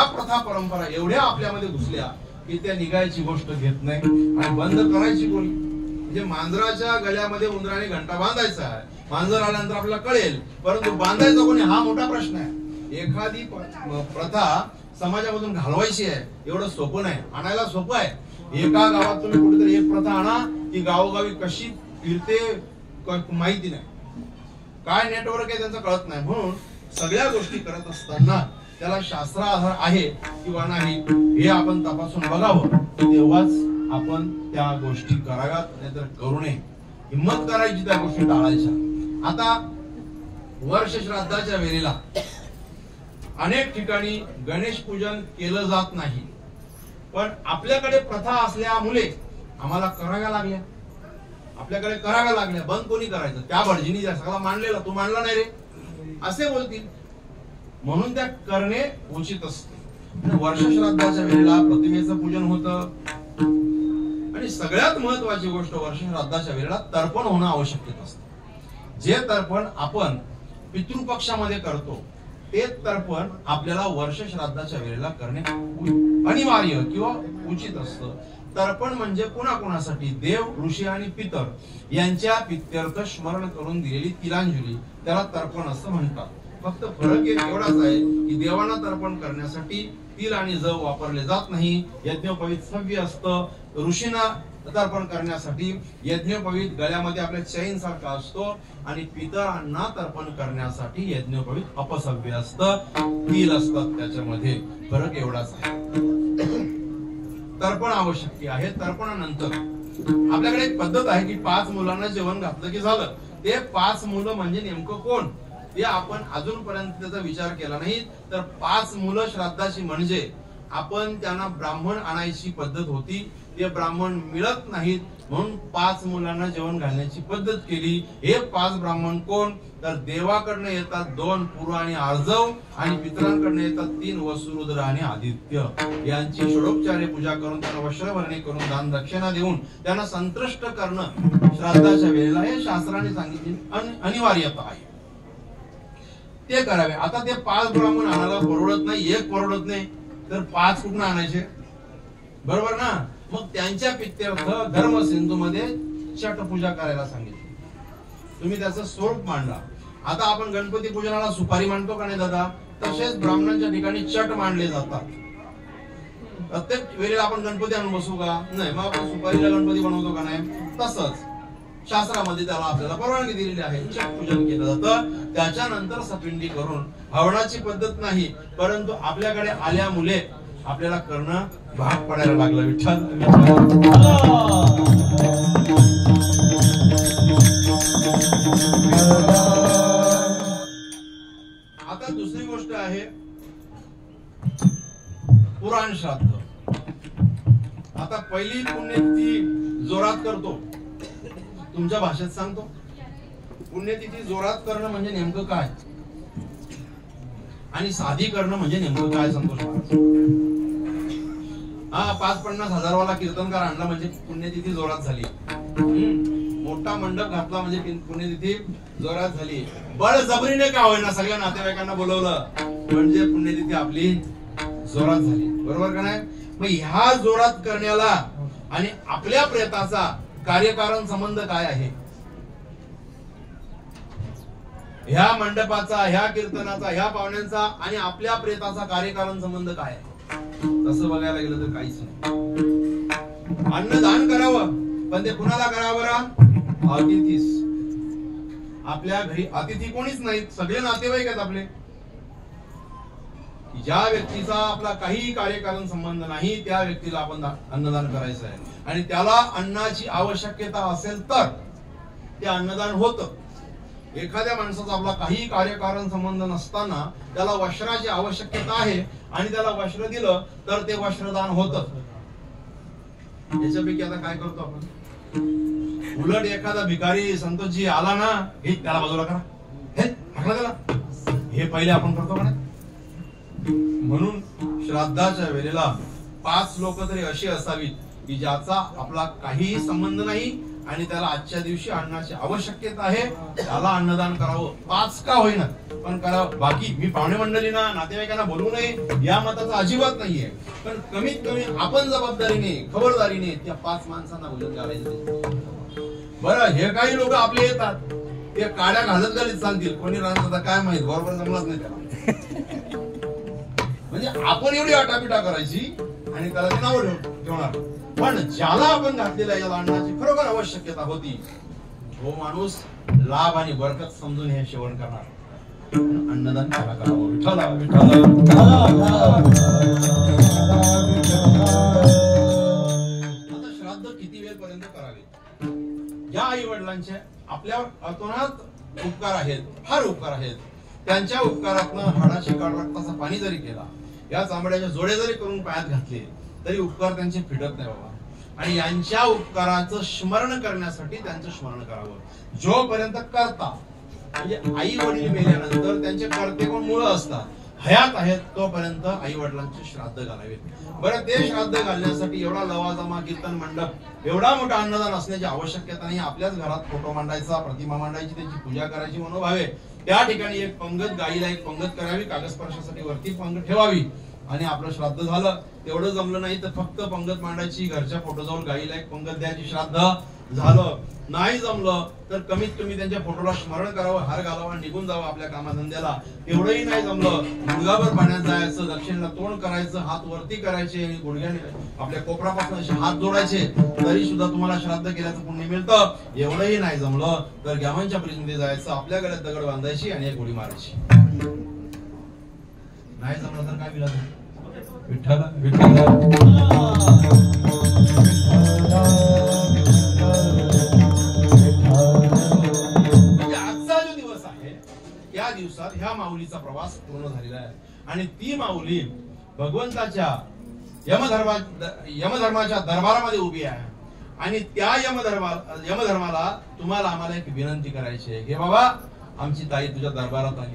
प्रथा परंपरा एवढ्या आपल्यामध्ये घुसल्या की त्या निघायची गोष्ट घेत नाही आणि बंद करायची कोणी. म्हणजे मांजराच्या गळ्यामध्ये उंदराने घंटा बांधायचा आहे, मांजर आल्यानंतर आपल्याला कळेल, परंतु बांधायचा कोणी हा मोठा प्रश्न आहे. एखादी प्रथा समाजामधून घालवायची आहे एवढं सोपं नाही, आणायला सोपं आहे. एका गावात तुम्ही कुठेतरी एक प्रथा आणा, ती गावोगावी कशी फिरते माहिती नाही, काय नेटवर्क आहे त्यांचं कळत नाही. म्हणून सगळ्या गोष्टी करत असताना त्याला शास्त्र आधार आहे किंवा नाही हे आपण तपासून बघावं, तेव्हाच आपण त्या गोष्टी कराव्यात, नाहीतर करू नये. हिंमत करायची त्या गोष्टी टाळायच्या. आता वर्ष श्राद्धाच्या वेळेला अनेक ठिकाणी गणेश पूजन केलं जात नाही, पण आपल्याकडे प्रथा असल्यामुळे आम्हाला कराव्या लागल्या. आपल्याकडे कराव्या लागल्या. बंद कोणी करायचं? त्या भटजीनी सगळा मांडलेला, तू मांडला नाही रे असे बोलतील. म्हणून त्या करणे उचित असते. वर्ष श्राद्धाच्या वेळेला प्रतिमेचं पूजन होतं आणि सगळ्यात महत्वाची गोष्ट वर्ष श्राद्धाच्या वेळेला तर्पण होणं आवश्यक असतं. जे तर्पण आपण पितृपक्षामध्ये करतो ते तर्पण आपल्याला वर्ष श्राद्धाच्या वेळेला करणे अनिवार्य किंवा उचित असतं. तर्पण म्हणजे कोणाकोणासाठी? देव, ऋषी आणि पितर यांच्या प्रीत्यर्थ स्मरण करून दिलेली तिलांजली, त्याला तर्पण असं म्हणतात. फक्त फरक एवढाच आहे की देवांना तर्पण करण्यासाठी तिल आणि जव वापरले जात नाही, यज्ञोपवीत सव्य असतं. ऋषींना तर्पण करण्यासाठी यज्ञोपवीत गळ्यामध्ये आपल्या चैन सारखा असतो आणि पितरांना तर्पण करण्यासाठी यज्ञोपवीत अपसव्य असतं, तिल असतात त्याच्यामध्ये. फरक एवढाच आहे. तर्पण आवश्यक आहे. तर्पणानंतर आपल्याकडे एक पद्धत आहे की 5 मुलांना जेवण घातलं की झालं. ते 5 मुलं म्हणजे नेमकं कोण ते आपण अजूनपर्यंत त्याचा विचार केला नाही. तर 5 मुलं श्राद्धाची म्हणजे आपण त्यांना ब्राह्मण आणायची पद्धत होती. ते ब्राह्मण मिळत नाहीत म्हणून 5 मुलांना जेवण घालण्याची पद्धत केली. हे 5 ब्राह्मण कोण? तर देवाकडनं येतात 2 पूर्व आणि आर्जव, आणि पितरांकडनं येतात 3 वसुरुद्र आणि आदित्य. यांची षोडोपचारे पूजा करून त्यांना वस्त्रभरणी करून दान दक्षिणा देऊन त्यांना संतुष्ट करणं श्राद्धाच्या वेळेला हे शास्त्राने सांगितले अनिवार्यता आहे. ते करावे. आता ते 5 ब्राह्मण आणायला परवडत नाही, एक परवडत नाही, तर 5 कुठून आणायचे? बरोबर ना? मग त्यांच्या पित्यर्थ धर्म सिंधू मध्ये छट पूजा करायला सांगितली. तुम्ही त्याचं स्वरूप मांडला. आता आपण गणपती पूजनाला सुपारी मांडतो का नाही दादा? तसेच ब्राह्मणांच्या ठिकाणी छट मांडले जातात. प्रत्येक वेळेला आपण गणपती आणून बसू का? नाही. मग आपण सुपारीला गणपती बनवतो का नाही? तसंच शास्त्रामध्ये त्याला आपल्याला परवानगी दिलेली आहे. छट पूजन केलं जातं. त्याच्यानंतर सपिंडी करून हवनाची पद्धत नाही, परंतु आपल्याकडे आल्या मुले आपल्याला करणं भाग पडायला लागलं. विठ्ठल आता दुसरी गोष्ट आहे पुराण श्राद्ध. आता पहिली पुण्यतिथी जोरात करतो. तुमच्या भाषेत सांगतो. पुण्यतिथी जोरात करणं म्हणजे नेमकं काय आणि साधी करणं म्हणजे नेमकं काय? संतोष हा 50-50 हजारवाला कीर्तनकार आणला म्हणजे पुण्यतिथी जोरात झाली. मोठा मंडप घातला म्हणजे पुण्यतिथी जोरात झाली. बळजबरीने का होईना सगळ्या नातेवाईकांना बोलवलं म्हणजे पुण्यतिथी आपली जोरात झाली. बरोबर का नाही? मग ह्या जोरात करण्याला आणि आपल्या प्रेताचा कार्यकारण संबंध काय आहे? ह्या मंडपाचा, ह्या कीर्तनाचा, ह्या पाहुण्यांचा आणि आपल्या प्रेताचा कार्यकारण संबंध काय आहे? तसं बघायला गेलं तर काहीच नाही. अन्नदान करावं, पण ते कुणाला करावं? अतिथीस. आपल्या घरी अतिथी कोणीच नाहीत, सगळे नातेवाईक आहेत आपले. ज्या व्यक्तीचा आपला काही कार्यकारण संबंध नाही त्या व्यक्तीला आपण अन्नदान करायचं आहे. आणि त्याला अन्नाची आवश्यकता असेल तर ते अन्नदान होतं. एखाद्या माणसाचा आपला काही कार्यकारण संबंध नसताना त्याला वस्त्राची आवश्यकता आहे आणि त्याला वस्त्र दिलं तर ते वस्त्रदान होतं. याच्यापैकी आता काय करतो आपण? उलट एखादा भिकारी संतोषजी आला ना, हे त्याला बाजूला करा, हे हाकला त्याला, हे पहिले आपण करतो का नाही? म्हणून श्राद्धाच्या वेळेला 5 लोक तरी अशी असावीत की ज्याचा आपला काहीही संबंध नाही आणि त्याला आजच्या दिवशी अन्नाची आवश्यकता आहे, त्याला अन्नदान करावं. 5 का होईना पण करावं. बाकी मी पाहुणे मंडळींना, नातेवाईकांना बोलवू नये या मताचा अजिबात नाहीये, पण कमीत कमी आपण जबाबदारीने, खबरदारीने त्या 5 माणसांना बोलत करायचं. बरं, हे काही लोक आपले येतात ते काड्या घालत घालीत चालतील, कोणी राहणार काय माहित, बरोबर जमलाच नाही त्याला. म्हणजे आपण एवढी आटापिटा करायची आणि त्याला ते नाव ठेवणार. पण ज्याला आपण घातलेल्या या अन्नाची खरोखर आवश्यकता होती तो माणूस लाभ आणि बरकत समजून हे सेवन करणार. अन्नदान त्याला करावं. विठ्ठला विठ्ठला. आता श्राद्ध किती वेळपर्यंत करावे? ज्या आई वडिलांचे आपल्यावर अतोनात उपकार आहेत, फार उपकार आहेत, त्यांच्या उपकारातनं हाडाशी काढ रक्ताचा पाणी जरी केला, या चांबड्याचे जोडे जरी करून पायात घातले तरी उपकार त्यांचे फिटत नाही बाबा. आणि यांच्या उपकाराचं स्मरण करण्यासाठी त्यांचं स्मरण करावं. जोपर्यंत करता म्हणजे आई वडील मेल्यानंतर त्यांचे कर्ते कोण मुलं असतात, हयात आहेत तोपर्यंत आई वडिलांचे श्राद्ध घालावेत. बरं, ते श्राद्ध घालण्यासाठी एवढा लवाजमा, कीर्तन मंडप, एवढा मोठा अन्नदान असण्याची आवश्यकता नाही. आपल्याच घरात फोटो मांडायचा, प्रतिमा मांडायची, त्यांची पूजा करायची मनोभावे त्या ठिकाणी एक पंगत, गाईला एक पंगत करावी, कागदस्पर्शासाठी वरती पंगत ठेवावी आणि आपलं श्राद्ध झालं. तेवढं जमलं नाही तर फक्त पंगत मांडायची, घरच्या फोटोजवळ गाईला एक पंगत द्यायची, श्राद्ध झालं. नाही जमलं तर कमीत कमी त्यांच्या फोटोला स्मरण करावं, हार घालावा, निघून जावं आपल्या कामाधंद्याला. एवढंही नाही जमलं, गुडघाभर पाण्यात जायचं, दक्षिणेला तोंड करायचं, हात वरती करायचे आणि गुडघ्याने आपल्या कोपरापासून असे हात जोडायचे, तरी सुद्धा तुम्हाला श्राद्ध केल्याचं पुण्य मिळतं. एवढंही नाही जमलं तर गावांच्या परिसमध्ये जायचं, आपल्या गळ्यात दगड बांधायची आणि एक उडी मारायची. नाही जमलं तर काय विलास? विठ्ठल विठ्ठल. माऊलीचा प्रवास पूर्ण झालेला आहे आणि ती माऊली भगवंताच्या यमधर्माच्या दरबारामध्ये उभी आहे आणि त्या यमधर्माला तुम्हाला आम्हाला एक विनंती करायची आहे. हे बाबा, आमची ताई तुझ्या दरबारात आली,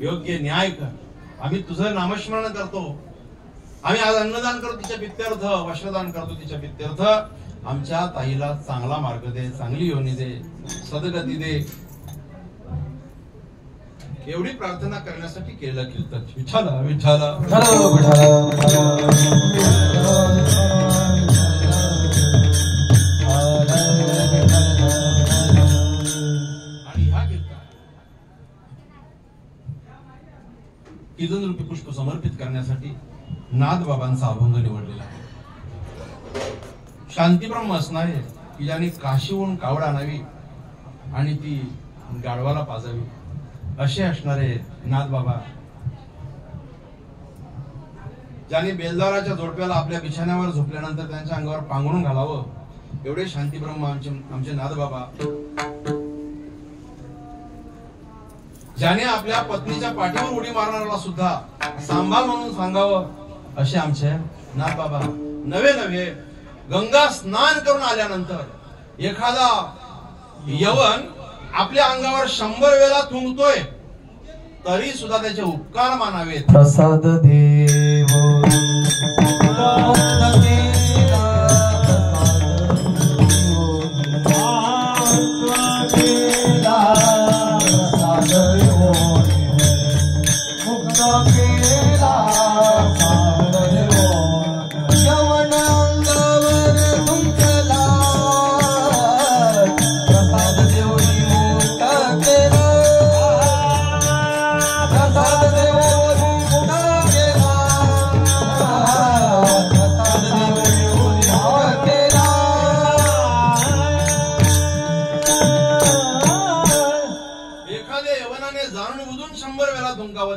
योग्य न्याय कर. आम्ही तुझं नामस्मरण करतो, आम्ही आज अन्नदान करतो तिच्या पित्यर्थ, वस्त्रदान करतो तिच्या पित्यर्थ. आमच्या ताईला चांगला मार्ग दे, चांगली योनी दे, सद्गती दे. एवढी प्रार्थना करण्यासाठी केलेलं कीर्तन. विठ्ठल विठ्ठल आणि ह्या कीर्तन रूपी पुष्प समर्पित करण्यासाठी नाथ बाबांचा अभंग निवडलेला आहे. शांतीब्रह्म असणारे की ज्याने काशीहून कावड आणावी आणि ती गाढवाला पाजावी असे असणारे नाथ बाबा, ज्याने बेलदाराच्या जोडप्याला आपल्या बिछाण्यावर झोपल्यानंतर त्यांच्या अंगावर पांघरून घालावं, एवढे शांतीब्रह्म आमचे नाथ बाबा, ज्याने आपल्या पत्नीच्या पाठीवर उडी मारणाऱ्याला सुद्धा सांभाळ म्हणून सांगावं असे आमचे नाथ बाबा. नवे गंगा स्नान करून आल्यानंतर एखादा यवन आपल्या अंगावर 100 वेळा थुंकतोय तरी सुद्धा त्याचे उपकार मानावेत. प्रसाद देव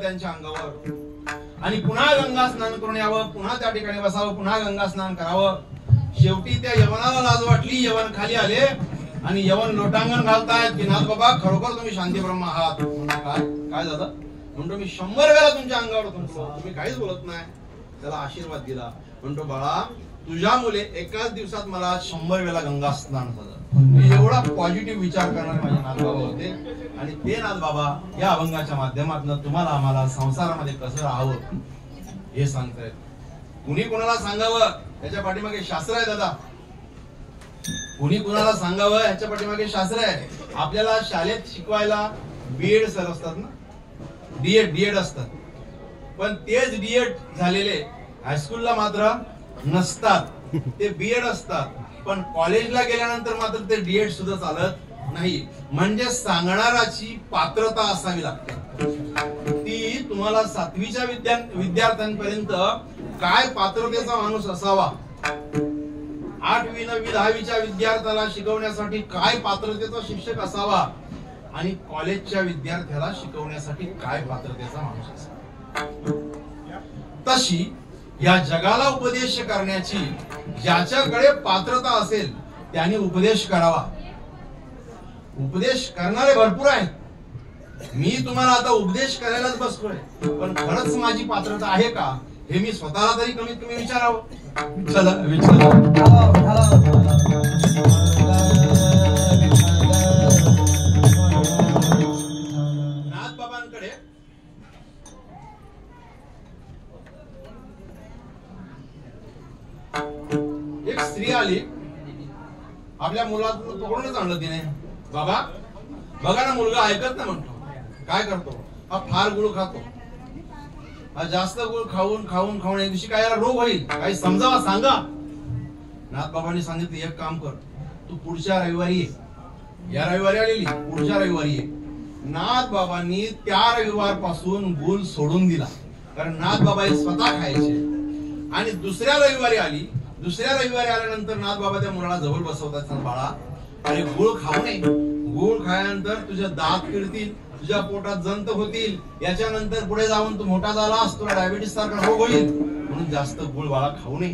त्यांच्या अंगावर आणि पुन्हा गंगा स्नान करून यावं, पुन्हा त्या ठिकाणी बसावं, पुन्हा गंगा स्नान करावं. शेवटी त्या यवनाला लाज वाटली, यवन खाली आले आणि यवन लोटांगण घालतायत की नाथ बाबा, खरोखर तुम्ही शांतीब्रह्म आहात. काय झालं म्हणतो, मी 100 वेळा तुमच्या अंगावर थुंकलो, तुम्ही काहीच बोलत नाही. त्याला आशीर्वाद दिला. म्हणतो, बाळा, तुझ्या मुले एकाच दिवसात मला 100 वेळा गंगा स्नान झालं. एवढा पॉझिटिव्ह विचार करणारे माझे नाथ बाबा होते आणि ते नाथ बाबा या अभंगाच्या माध्यमातून तुम्हाला आम्हाला संसारामध्ये कसं राहावं हे सांगतायत. कुणी कुणाला सांगावं याच्या पाठीमागे शास्त्र आहे दादा, कुणी कुणाला सांगावं याच्या पाठीमागे शास्त्र आहे. आपल्याला शाळेत शिकवायला बीएड सर असतात ना, डीएड असतात, पण तेच डीएड झालेले हायस्कूलला मात्र नसतात, ते बीएड असतात. पण कॉलेजला गेल्यानंतर मात्र ते डीएड सुद्धा चालत नाही. म्हणजे सांगणाराची पात्रता असावी लागते. ती तुम्हाला 7वीच्या विद्यार्थ्यांपर्यंत काय पात्रतेचा माणूस असावा, 8वी 9वी 10वीच्या विद्यार्थ्याला शिकवण्यासाठी काय पात्रतेचा शिक्षक असावा आणि कॉलेजच्या विद्यार्थ्याला शिकवण्यासाठी काय पात्रतेचा माणूस असावा. तशी या जगाला उपदेश करण्याची ज्याच्याकडे पात्रता असेल त्याने उपदेश करावा. उपदेश करणारे भरपूर आहेत. मी तुम्हाला आता उपदेश करायलाच बसलोय, पण खरंच माझी पात्रता आहे का हे मी स्वतःला तरी कमीत कमी विचारावं. नाथ बाबांकडे एक स्त्री आली, आपल्या मुलाला पकडूनच आणलं तिने. बाबा बघा ना, मुलगा ऐकत ना, म्हणतो काय करतो हा, फार गुळ खातो, हा जास्त गुळ खाऊन खाऊन खाऊन एक दिवशी काय रोग होईल, काही समजावा सांगा. नाथ बाबांनी सांगितलं, एक काम कर, तू पुढच्या रविवारी ये. या रविवारी आलेली, पुढच्या रविवारी ये. नाथ बाबांनी त्या रविवार पासून गुळ सोडून दिला, कारण नाथ बाबा हे स्वतः खायचे. आणि दुसऱ्या रविवारी आली. दुसऱ्या रविवारी आल्यानंतर नाथ बाबा त्या मुलाला जवळ बसवतात, बाळा अरे गुळ खाऊ नये, गुळ खाल्यानंतर तुझे दात किडतील, तुझ्या पोटात जंत होतील, याच्यानंतर पुढे जाऊन तू मोठा झालास, तुला डायबिटीस सारखा रोग होईल, म्हणून जास्त गुळ बाळा खाऊ नये.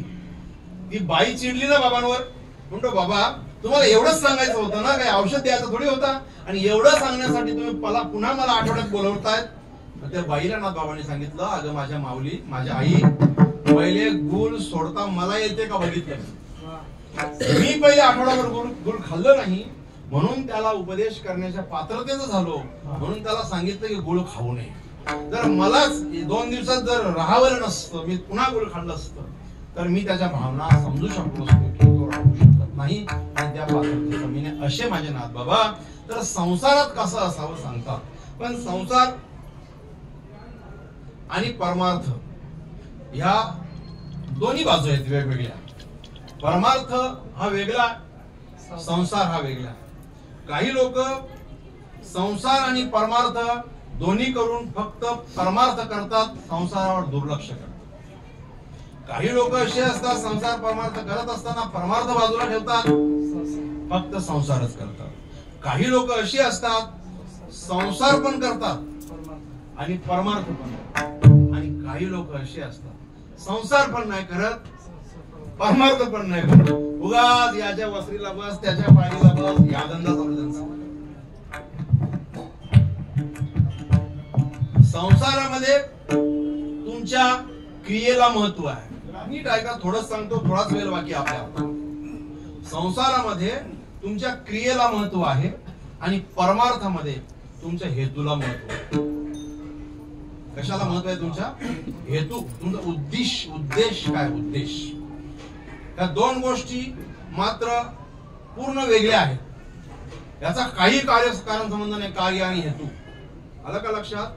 ती बाई चिडली ना बाबांवर. म्हणतो, बाबा तुम्हाला एवढंच सांगायचं होतं ना, काही औषध द्यायचं थोडी होता, आणि एवढं सांगण्यासाठी तुम्ही पुन्हा मला आठवड्यात बोलवतायत. त्या बाईला नाथबाबांनी सांगितलं, अगं माझ्या माऊली, माझ्या आई, पहिले गुळ सोडता मला येते का बघितलं. मी पहिले आठवड्याभर गुळ खाल्लं नाही, म्हणून त्याला उपदेश करण्याच्या पात्रतेचं झालो, म्हणून त्याला सांगितलं की गुळ खाऊ नये. जर मलाच 2 दिवसात जर राहावलं नसतं, मी पुन्हा गुळ खाल्लं असतं, तर मी त्याच्या भावना समजू शकलो असतो की तो राहू शकत नाही आणि त्या पात्रतेचं मी नाही. असे माझे नाथ बाबा. तर संसारात कसं असावं सांगतात, पण संसार आणि परमार्थ ह्या दोन्ही बाजू आहेत वेगवेगळ्या. परमार्थ हा वेगळा, संसार हा वेगळा. काही लोक संसार आणि परमार्थ दोन्ही करून फक्त परमार्थ करतात, संसारावर दुर्लक्ष करतात. काही लोक असे असतात, संसार परमार्थ करत असताना परमार्थ बाजूला ठेवतात, फक्त संसारच करतात. काही लोक अशी असतात, संसार पण करतात आणि परमार्थ पण करतात. आणि काही लोक असे असतात, संसार पण नाही करत, परमार्थ पण नाही करत, उगाच याच्या वस्त्रीला बस, त्याच्या पाळीला बस, या धंदा चालू त्यांचा. संसारामध्ये तुमच्या क्रियेला महत्व आहे. नीट ऐका, थोडंच सांगतो, थोडाच वेळ बाकी आपल्याला. संसारामध्ये तुमच्या क्रियेला महत्व आहे आणि परमार्थामध्ये तुमच्या हेतूला महत्व आहे. कशाला महत्व आहे? तुमच्या हेतू, तुमचा उद्देश काय उद्देश. या दोन गोष्टी मात्र पूर्ण वेगळ्या आहेत. याचा काही कारण संबंध नाही, कार्य आणि हेतू. आलं का लक्षात?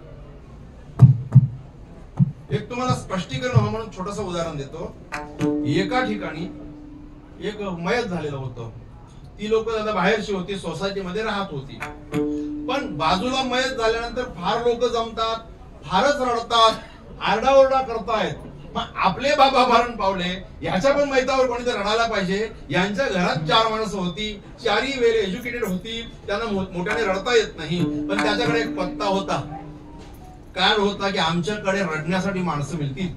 एक तुम्हाला स्पष्टीकरण व्हावं म्हणून छोटस उदाहरण देतो. एका ठिकाणी एक मयत झालेलं होतं. ती लोक बाहेरची होती, सोसायटीमध्ये राहत होती. पण बाजूला मयत झाल्यानंतर फार लोक जमतात, फारच रडतात, आरडाओरडा करतायत. मग आपले बाबा मरण पावले, ह्याच्या पण मैतावर कोणीतरी रडायला पाहिजे. यांच्या घरात 4 माणसं होती, 4ही वेल एज्युकेटेड होती, त्यांना मोठ्याने रडता येत नाही. पण त्याच्याकडे एक पत्ता होता, कार्ड होता की आमच्याकडे रडण्यासाठी माणसं मिळतील.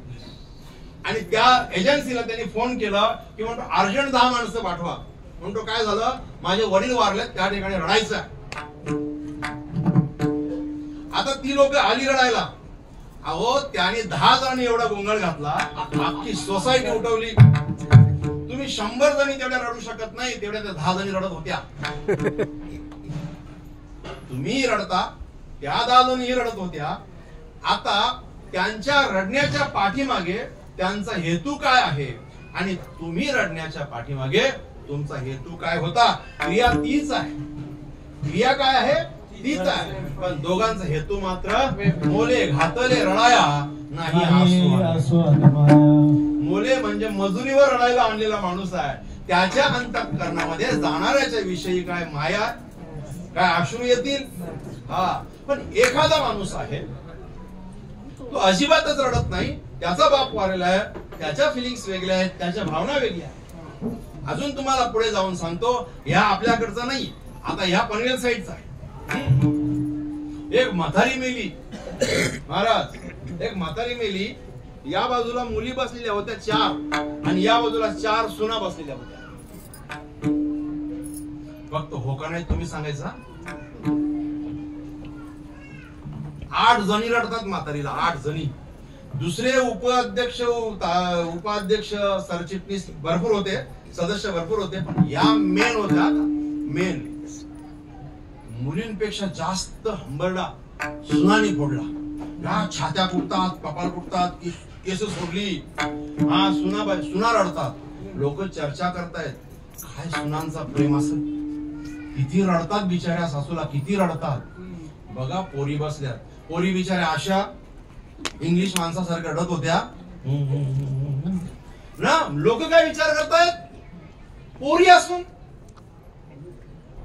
आणि त्या एजन्सीला त्यांनी फोन केला की म्हणतो अर्जंट 10 माणसं पाठवा. म्हणतो काय झालं, माझे वडील वारलेत, त्या ठिकाणी रडायचं. आता ती लोक आली रडायला. अहो, त्याने 10 जणांनी एवढा गोंगाट घातला, अख्खी सोसायटी उठवली. तुम्ही 100 जणी तेवढ्या रडू शकत नाही, तेवढ्या त्या 10 जणी रडत होत्या. तुम्ही रडता, त्या 10 जणी रडत होत्या. आता त्यांच्या रडण्याच्या पाठीमागे त्यांचा हेतू काय आहे आणि तुम्ही रडण्याच्या पाठीमागे तुमचा हेतू काय होता? क्रिया तीच आहे. क्रिया काय आहे? तीच आहे. पण दोघांचा हेतू मात्र मोले घातले रडाया नाही आसू. मोले म्हणजे मजुरीवर रडायला आणलेला माणूस आहे. त्याच्या अंतःकरणामध्ये जाणाऱ्याच्या विषयी काय माया, काय अश्रू येतील. हा, पण एखादा माणूस आहे, तो अजिबातच रडत नाही. त्याचा बाप वारलेला आहे, त्याच्या फिलिंग्स वेगळ्या आहेत, त्याच्या भावना वेगळ्या आहेत. अजून तुम्हाला पुढे जाऊन सांगतो, ह्या आपल्याकडचा नाही, आता ह्या पनवेल साईडचा आहे. एक म्हातारी मेली महाराज, एक म्हातारी मेली. या बाजूला मुली बसलेल्या होत्या 4 आणि या बाजूला 4 सुना बसलेल्या होत्या. फक्त हो का नाही तुम्ही सांगायचा. 8 जणी रडतात म्हातारीला, 8 जणी. दुसरे उपाध्यक्ष, सरचिटणीस भरपूर होते, सदस्य भरपूर होते, पण या मेन होत्या. मेन मुलींपेक्षा जास्त हंबरडा सुनानी फोडला. या छात्या कुटतात, कपाळ कुटतात, केस सोडली. हा, सुना रडतात. लोक चर्चा करतायत, काय सुनांचा प्रेम असं, किती रडतात बिचाऱ्या सासूला, किती रडतात. बघा पोरी बसल्यात, पोरी बिचाऱ्या अशा इंग्लिश माणसासारख्या रडत होत्या ना. लोक काय विचार करतायत, पोरी असून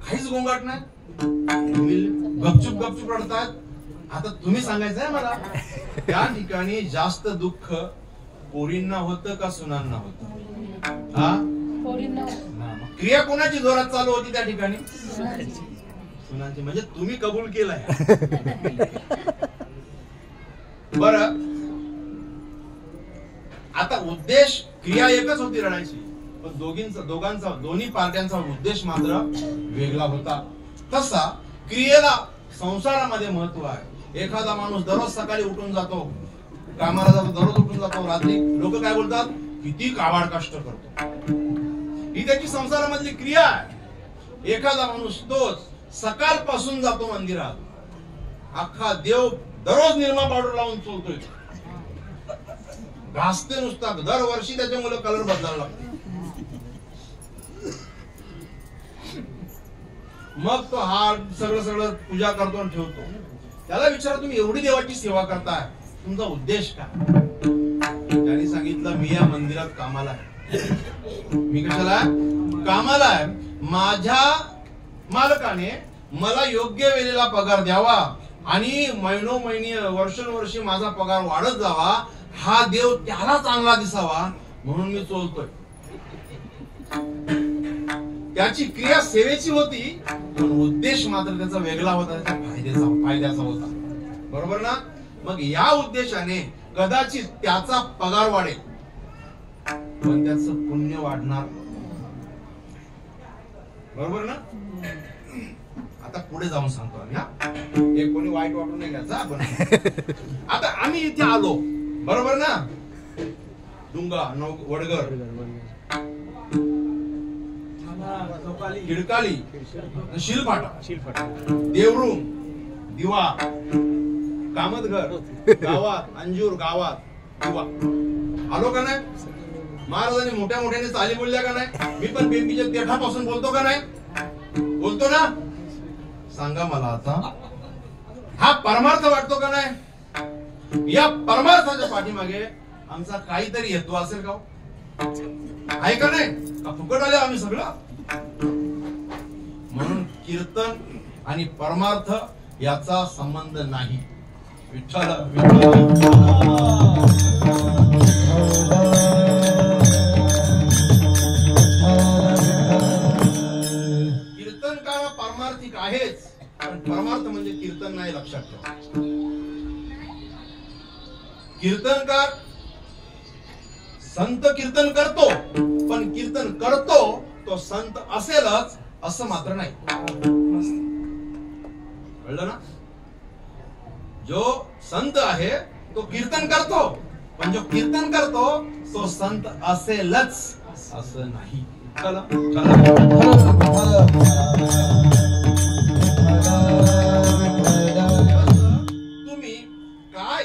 काहीच गोंगाट नाही, गपचूप रडतायत. आता तुम्ही सांगायचंय मला, त्या ठिकाणी जास्त दुःख पोरींना होतं का सुनांना होतं? हा, क्रिया कोणाची जोरात चालू होती त्या ठिकाणी? सुनांची. म्हणजे तुम्ही कबूल केलाय. बर, आता उद्देश, क्रिया एकच होती रडायची, पण दोन्ही पार्ट्यांचा उद्देश मात्र वेगळा होता. तसा क्रियेला संसारामध्ये महत्व आहे एखादा माणूस दररोज सकाळी उठून जातो, कामाला जातो, दररोज उठून जातो, रात्री लोक काय बोलतात, किती काबाड कष्ट करतो. ही त्याची संसारामधली क्रिया आहे. एखादा माणूस तोच सकाळपासून जातो मंदिरात, अख्खा देव दररोज निरमा पावडर लावून चोलतोय, घासते नुसता, दरवर्षी त्याच्या मुलं कलर बदलायला लागते. मग तो हा सगळं पूजा करतो आणि ठेवतो. त्याला विचारा, तुम्ही एवढी देवाची सेवा करताय, तुमचा उद्देश काय? त्यांनी सांगितलं, मी या मंदिरात कामाला आहे. मी कशाला कामाला आहे? माझ्या मालकाने मला योग्य वेळेला पगार द्यावा आणि महिनोमहिनी वर्षानुवर्षी माझा पगार वाढत जावा, हा देव त्याला चांगला दिसावा म्हणून मी चोलतोय. त्याची क्रिया सेवेची होती, पण उद्देश मात्र त्याचा वेगळा होता, त्याच्या फायद्याचा होता. बरोबर ना? मग या उद्देशाने कदाचित त्याचा पगार वाढेल, पण त्याचं पुण्य वाढणार. बरोबर ना? आता पुढे जाऊन सांगतो आम्ही, एक कोणी वाईट वाटून नाही घ्यायचा आपण. आता आम्ही इथे आलो, बरोबर ना? डुंगा, वडगर, खिडकाली, शिलफाटा, देवरुंग, दिवा, कामतघर गावात, अंजूर गावात दिवा. आलो का नाही? महाराजांनी मोठ्या मोठ्याने चाली बोलल्या का नाही? मी पण बेंबीच्या देठापासून बोलतो का नाही? बोलतो ना? सांगा मला आता, हा परमार्थ वाटतो का नाही? या परमार्थाच्या पाठीमागे आमचा काहीतरी हेतू असेल का? आहे का नाही? का फुकट आले आम्ही सगळं? म्हणून कीर्तन आणि परमार्थ याचा संबंध नाही. विठ्ठल कीर्तनकार पारमार्थिक आहेच, पण परमार्थ म्हणजे कीर्तन नाही, लक्षात ठेवा. कीर्तनकार संत कीर्तन करतो, पण कीर्तन करतो तो संत असेलच असं मात्र नाही. कळलं ना? जो संत आहे तो कीर्तन करतो, पण जो कीर्तन करतो तो संत असेलच असं नाही. चला तुम्ही काय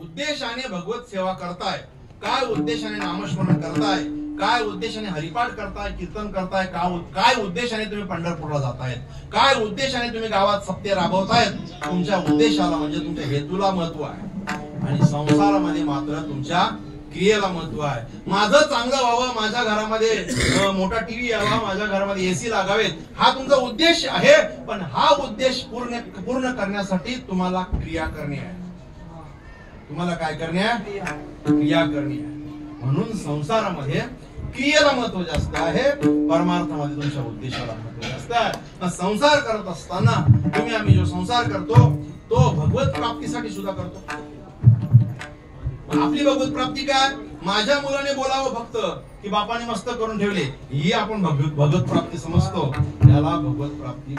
उद्देशाने भगवत सेवा करताय, काय उद्देशाने नामस्मरण करताय, काय उद्देशाने हरिपाठ करताय, कीर्तन करताय, काय उद्देशाने तुम्ही पंढरपूरला जातायत, काय उद्देशाने तुम्ही गावात सप्ते राबवतायत, तुमच्या उद्देशाला म्हणजे तुमच्या हेतूला महत्व आहे, आणि संसारामध्ये मात्र तुमच्या क्रियेला महत्व आहे. माझं चांगलं व्हावं, माझ्या घरामध्ये मोठा टीव्ही यावा, माझ्या घरामध्ये एसी लागावेत, हा तुमचा उद्देश आहे, पण हा उद्देश पूर्ण करण्यासाठी तुम्हाला क्रिया करणे आहे. तुम्हाला काय करणे आहे? क्रिया करणे आहे. म्हणून संसारामध्ये क्रियेला महत्व जास्त आहे, परमार्थामध्ये तुमच्या उद्देशाला महत्व जास्त आहे. संसार करत असताना आम्ही जो संसार करतो तो भगवत प्राप्तीसाठी सुद्धा करतो. आपली भगवत प्राप्ती काय? माझ्या मुलाने बोलावं फक्त की बापाने मस्त करून ठेवले, ही आपण भगवत प्राप्ती समजतो. त्याला भगवत प्राप्ती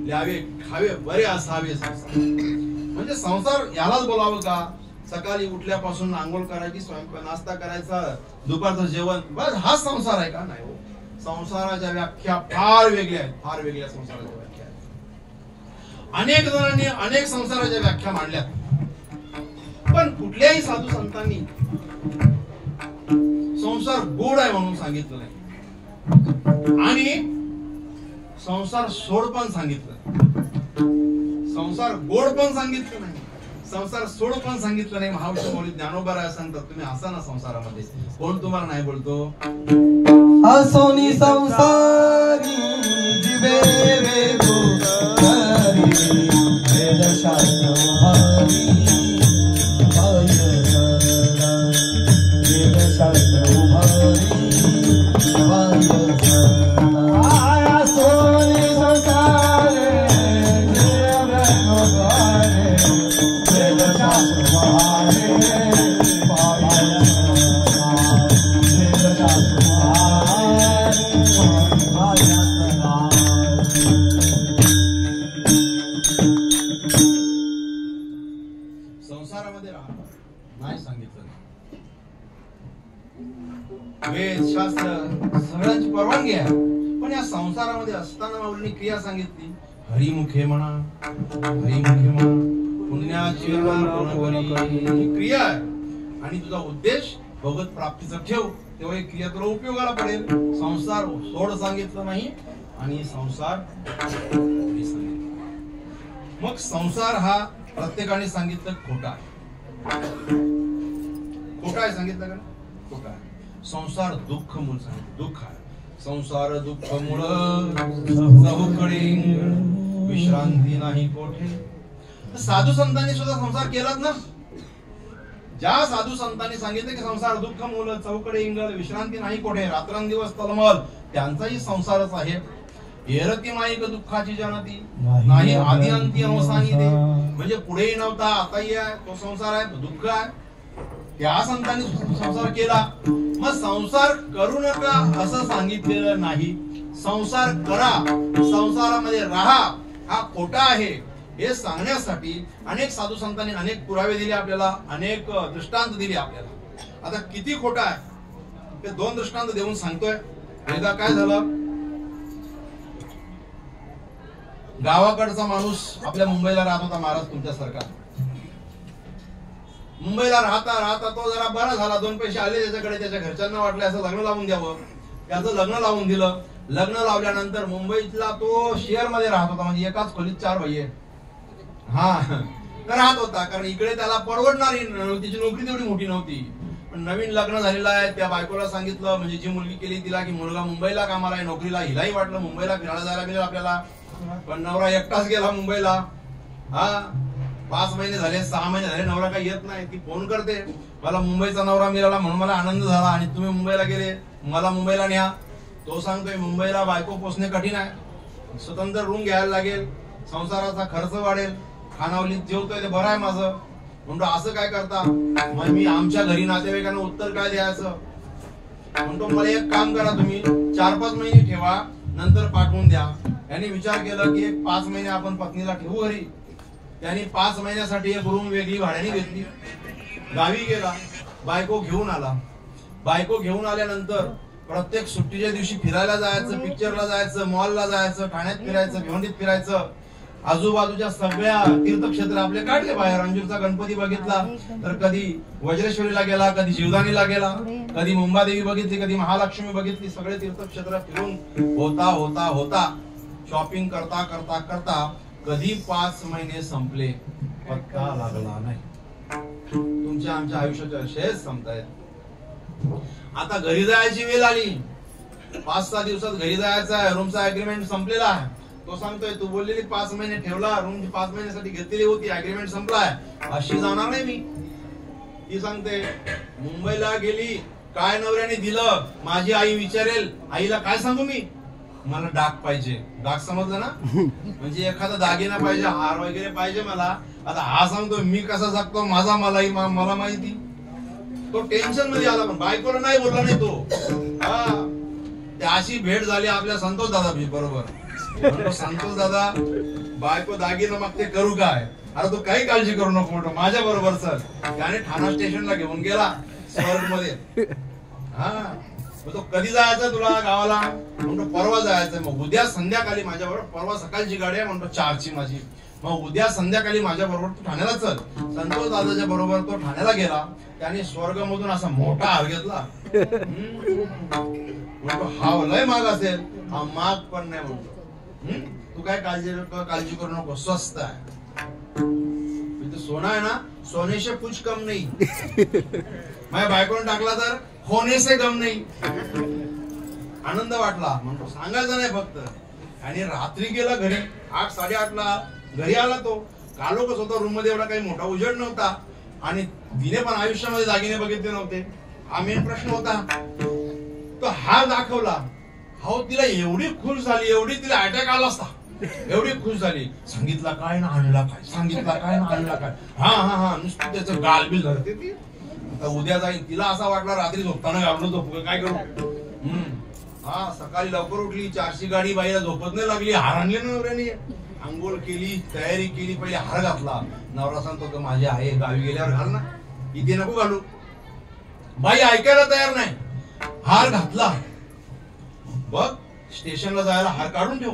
ल्यावे खावे बरे असावे संसार. म्हणजे संसार यालाच बोलावं का? सकाळी उठल्यापासून आंघोळ करायची, स्वयंपाक नाश्ता करायचा, दुपारचं जेवण, बस हा संसार आहे का? नाही. संसाराच्या व्याख्या फार वेगळ्या आहेत, फार वेगळ्या संसाराच्या व्याख्या आहेत. अनेक जणांनी अनेक संसाराच्या व्याख्या मांडल्या, पण कुठल्याही साधू संतांनी संसार गोड आहे म्हणून सांगितलं नाही, आणि संसार सोड पण सांगितलं. संसार गोड पण सांगितलं नाही, संसार सोड पण सांगितलं नाही. महाविष्णू मौली ज्ञानोबा राय सांगतात, तुम्ही असा ना संसारामध्ये, कोण तुम्हाला नाही बोलतो? असोनी संसारी जीवे वेदो हरी वेदशास्त्र हरी वेदशास्त्र हरी असोनी संसारे वेद शास्त्र सगळ्यांची परवानगी आहे, पण या संसारामध्ये असताना माऊलींनी क्रिया सांगितली. हरिमुखे म्हणा, हरिमुखे म्हणा, पुण्याची ही क्रिया आहे. आणि तुझा उद्देश भगवत प्राप्तीचा ठेव, तेव्हा ही क्रिया तुला उपयोगाला पडेल. संसार सोड सांगितलं नाही आणि संसार सांगितलं. मग संसार हा प्रत्येकाने सांगितलं खोटा आहे. खोटा आहे सांगितलं का? खोटा आहे. संसार दुःख मूळ सांगितलं, दुःख आहे. संसार दुःख मूळ चहूकडे विश्रांती नाही कोठे. साधू संतांनी सुद्धा संसार केलाच ना. ज्या साधू संतांनी सांगितलं की संसार दुःख मूळ चौकडे इंगल विश्रांती नाही कोठे, रात्रंदिवस तळमळ, त्यांचाही संसारच आहे. एरती माईक दुःखाची जनती नाही आदि अंती अवसानी दे. म्हणजे पुढेही नव्हता आताही आहे, तो संसार आहे, दुःख आहे. त्या संतांनी संसार केला. मग संसार करू नका असं सांगितलेलं नाही. संसार करा, संसारामध्ये राहा, हा खोटा आहे हे सांगण्यासाठी अनेक साधू संतांनी अनेक पुरावे दिले आपल्याला, अनेक दृष्टांत दिले आपल्याला. आता किती खोटा आहे ते दोन दृष्टांत देऊन सांगतोय. एकदा काय झालं, गावाकडचा माणूस आपल्या मुंबईला राहत होता. महाराज तुमच्यासारखा मुंबईला राहता राहता तो जरा बरा झाला. दोन पैसे आले त्याच्याकडे, त्याच्या घरच्यांना वाटलं असं लग्न लावून द्यावं. त्याचं लग्न लावून दिलं. लग्न लावल्यानंतर मुंबईतला तो शेअर मध्ये राहत होता. म्हणजे एकाच खोलीत 4 भैये राहत होता. कारण इकडे त्याला परवडणारी तिची नोकरी तेवढी मोठी नव्हती. पण नवीन लग्न झालेलं आहे. त्या बायकोला सांगितलं, म्हणजे जी मुलगी केली तिला, की मुलगा मुंबईला कामाला आहे, नोकरीला. हिलाही वाटलं मुंबईला फिरायला जायला मिळेल आपल्याला. पण नवरा एकटाच गेला मुंबईला. 5 महिने झाले, 6 महिने झाले, नवरा काही येत नाही. ती फोन करते, मला मुंबईचा नवरा मिळाला म्हणून मला आनंद झाला, आणि तुम्ही मुंबईला गेले, मला मुंबईला न्या. तो सांगतोय मुंबईला बायको पोचणे कठीण आहे, स्वतंत्र रूम घ्यायला लागेल, संसाराचा खर्च वाढेल, खानावलीत जेवतोय ते बरं आहे माझं. म्हणतो असं काय करता? मग मी आमच्या घरी नातेवाईकांना उत्तर काय द्यायचं? म्हणतो मला एक काम करा, तुम्ही 4-5 महिने ठेवा, नंतर पाठवून द्या. यांनी विचार केला की 5 महिने आपण पत्नीला ठेवू घरी. त्यांनी 5 महिन्यासाठी एक रूम वेगळी भाड्याने घेतली. गावी गेला, बायको घेऊन आला. बायको घेऊन आल्यानंतर प्रत्येक सुट्टीच्या दिवशी फिरायला जायचं, पिक्चरला जायचं, मॉलला जायचं, ठाण्यात फिरायचं, भिवंडीत फिरायचं. आजूबाजूच्या सगळ्या तीर्थक्षेत्र आपले काढले बाहेर. अंजूरचा गणपती बघितला, तर कधी वज्रेश्वरीला गेला, कधी जीवदानीला गेला, कधी मुंबादेवी बघितली, कधी महालक्ष्मी बघितली. सगळे तीर्थक्षेत्र फिरून होता होता होता शॉपिंग करता करता करता कधी 5 महिने संपले, पत्ता लागला नाही. तुमच्या आमच्या आयुष्याचे असेच संपतायत. आता घरी जायची वेळ आली. 5-6 दिवसात घरी जायचं आहे. रूमचा अग्रीमेंट संपलेला आहे. तो सांगतोय तू बोललेली 5 महिने ठेवला, रूम 5 महिन्यासाठी घेतलेली होती, अग्रीमेंट संपलाय, अशी जाणार नाही मी. ती सांगते मुंबईला गेली, काय नवऱ्याने दिलं, माझी आई विचारेल, आईला काय सांगू मी? मला डाक पाहिजे. डाक समजलं ना? म्हणजे एखादा दागिना पाहिजे, हार वगैरे पाहिजे मला. आता हा सांगतो मी कसा जगतो, माझा मला माहिती. तो टेन्शन मध्ये आला, पण बायकोला नाही बोलला नाही तो. अशी भेट झाली आपल्या संतोष दादा बरोबर. संतोष दादा, बायको दागिना मागते, करू काय? अरे तू काही काळजी करू नको, माझ्या बरोबर चल. त्याने ठाणा स्टेशनला घेऊन गेला स्वर्ग मध्ये. तो कधी जायचं तुला गावाला? म्हणतो परवा जायचंय. मग उद्या संध्याकाळी माझ्या बरोबर, परवा सकाळची गाडी आहे म्हणतो 4ची माझी, मग उद्या संध्याकाळी माझ्या बरोबर तू ठाण्याला चल. संतोष दादाच्या बरोबर तो ठाण्याला गेला. त्याने स्वर्गमधून असा मोठा हार घेतला. म्हणतो हा लय महाग असेल. हा महाग पण नाही म्हणतो. तू काय काळजी करू नको, स्वस्त आहे. सोना आहे ना, सोने से कुछ कम नहीं. माझ्या बायकोने टाकला तर होने से कम नाही. आनंद वाटला. म्हणतो सांगायचं नाही फक्त. आणि रात्री गेला घरी, 8-8:30ला घरी आला. तो कालोकच होता रूम मध्ये, एवढा काही मोठा उजेड नव्हता. आणि तिने पण आयुष्यामध्ये दागिने बघितले नव्हते. हा मेन प्रश्न होता. तो हा दाखवला. हो, तिला एवढी खुश झाली, एवढी तिला अटॅक आला असता, एवढी खुश झाली. सांगितला काय ना आणला काय, सांगितला काय ना आणला काय. हा नुसतं त्याचं गालबिल धरते ती. उद्या जाईल. तिला असा वाटला रात्री झोपताना घाबरलो झोप, काय करू. सकाळी लवकर उठली, 4ची गाडी, बाईला झोपत नाही लागली. हार आणले ना नवऱ्याने, आंघोळ केली, तयारी केली, पहिले हार घातला. नवरा सांगतो माझी आहे गावी गेल्यावर घाल ना, इथे नको घालू. बाई ऐकायला तयार नाही. हार घातला. बघ स्टेशनला जायला हार काढून ठेव.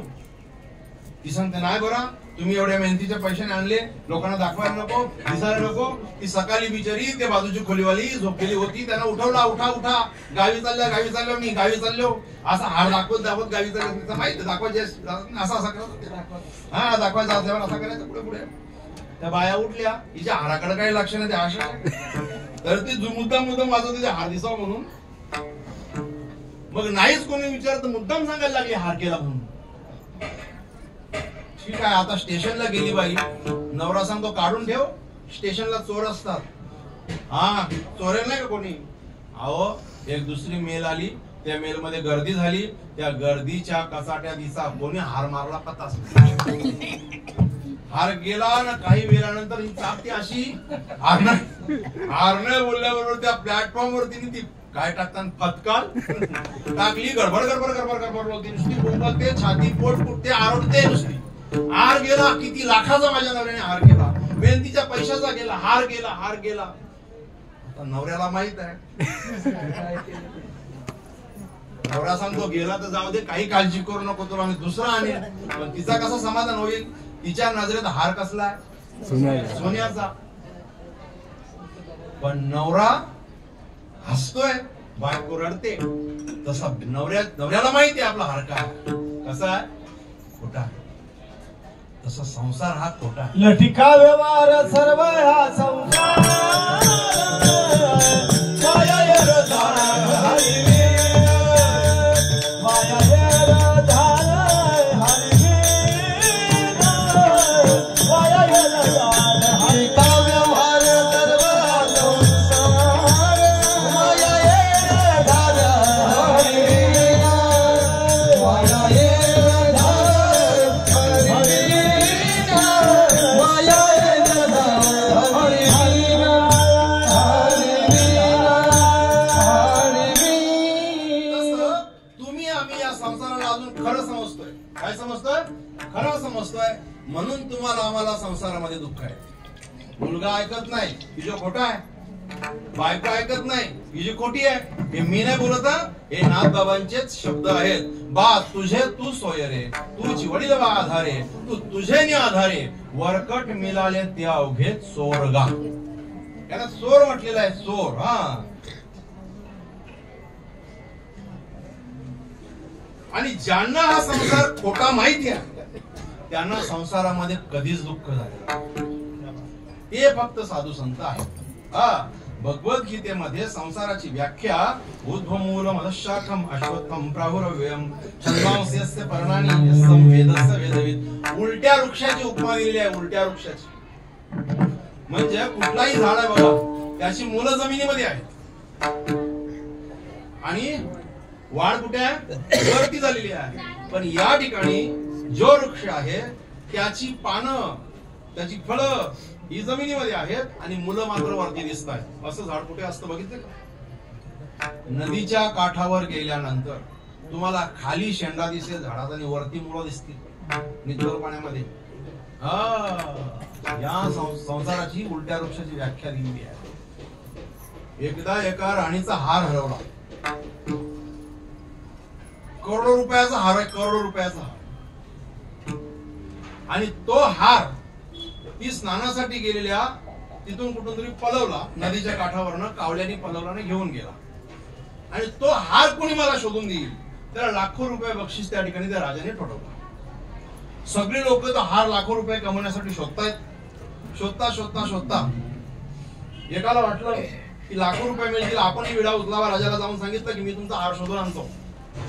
ती सांगते नाही बरं, तुम्ही एवढ्या मेहनतीच्या पैशाने आणले, लोकांना दाखवायला नको, दिसायला नको. ती सकाळी बिचारी ते बाजूची खोलीवाली झोपलेली होती, त्यांना उठवला, उठा उठा, गावी चाललो मी, गावी चाललो. असा हार दाखवत गावी चाललो. तिचं माहिती दाखवायचे असा करत, हा दाखवायचा असल्यावर असा करायचं पुढे पुढे. त्या बाया उठल्या, तिच्या हाराकडे काही लक्ष नाही, त्या आशा तर ती मुद्दाम वाजवते तिच्या हार दिसावा म्हणून. मग नाहीच कोणी विचारत, मुद्दाम सांगायला लागली हार केला म्हणून. ठीक आहे, आता स्टेशनला गेली बाई. नवरा सांगतो काढून ठेव, स्टेशनला चोर असतात. हा चोरेल नाही का कोणी. अहो एक दुसरी मेल आली, त्या मेल मध्ये गर्दी झाली. त्या गर्दीच्या कचाट्या दिसा कोणी हार मारला पत्ताच हार गेला ना. काही वेळानंतर ही चापती अशी हारणे बोलल्याबरोबर त्या प्लॅटफॉर्म वरती ती काय टाकतात फतकाल टाकली. गडबड बोलती नुसती. बोलते छाती पोट फुटते, आरडते नुसती. हार गेला. किती लाखाचा माझ्या नवऱ्याने हार गेला, मेहनतीच्या पैशाचा गेला, हार गेला. आता नवऱ्याला माहित आहे. नवरा सांगतो गेला तर जाऊ दे, काही काळजी करू नको, तुला आम्ही दुसरा आणेल. पण तिचा कसं समाधान होईल. तिच्या नजरेत हार कसला आहे, सोन्याचा. पण नवरा हसतोय, बायको रडते. तसा नवऱ्याला माहिती आहे आपला हार काय कसा आहे, खोटा. तसा संसार हा खोटा. लटिका व्यवहार सर्व हा संसार. म्हणून तुम्हाला आम्हाला संसारामध्ये दुःख आहे. मुलगा ऐकत नाही, ही जो खोटा आहे. बायको ऐकत नाही, ही जी खोटी आहे. हे मी नाही बोलत, हे नाथबाबांचेच शब्द आहेत. बा तुझे तू सोयरे, तूच वडील बा आधारे, तू तुझे नि आधारे, वरकट मिळाले ते अवघे चोरगा. त्याला चोर म्हटलेला आहे, चोर. हा आणि ज्यांना हा संसार खोटा माहिती आहे त्यांना संसारामध्ये कधीच दुःख झाले. ते फक्त साधू संत आहेत. भगवद्गीतेमध्ये संसाराची व्याख्या ऊर्ध्वमूलम् अधःशाखम् अश्वत्थम् प्राहुरव्ययम् छन्दांस्यस्य पर्णानि यस्सं वेदस्य वेदवित्. उलट्या वृक्षाची उपमा दिलेली आहे. उलट्या वृक्षाची म्हणजे कुठलाही झाड आहे बघा, त्याची मुलं जमिनीमध्ये आहेत आणि वाढ कुठे आहे, वरती झालेली आहे. पण या ठिकाणी जो वृक्ष आहे त्याची पानं, त्याची फळं ही जमिनीमध्ये आहेत आणि मुलं मात्र वरती दिसत आहेत. असं झाड कुठे असतं बघितलं का. नदीच्या काठावर गेल्यानंतर तुम्हाला खाली शेंडा दिसेल झाडात आणि वरती मुलं दिसतील नितळ पाण्यामध्ये. या संसाराची उलट्या वृक्षाची व्याख्या दिलेली आहे. एकदा एका राणीचा हार हरवला. करोडो रुपयाचा हार आहे, करोडो रुपयाचा हार. आणि तो हार ती स्नानासाठी गेलेल्या तिथून कुठून तरी पळवला, नदीच्या काठावरनं कावल्याने पळवला घेऊन गेला. आणि तो हार कोणी मला शोधून देईल त्याला लाखो रुपये बक्षीस त्या ठिकाणी त्या राजाने ठरवलं. सगळे लोक तो हार लाखो रुपये कमवण्यासाठी शोधतायत. शोधता एकाला वाटलं की लाखो रुपये मिळतील, आपणही विडा उचलावा. राजाला जाऊन सांगितलं की मी तुमचा हार शोधून आणतो.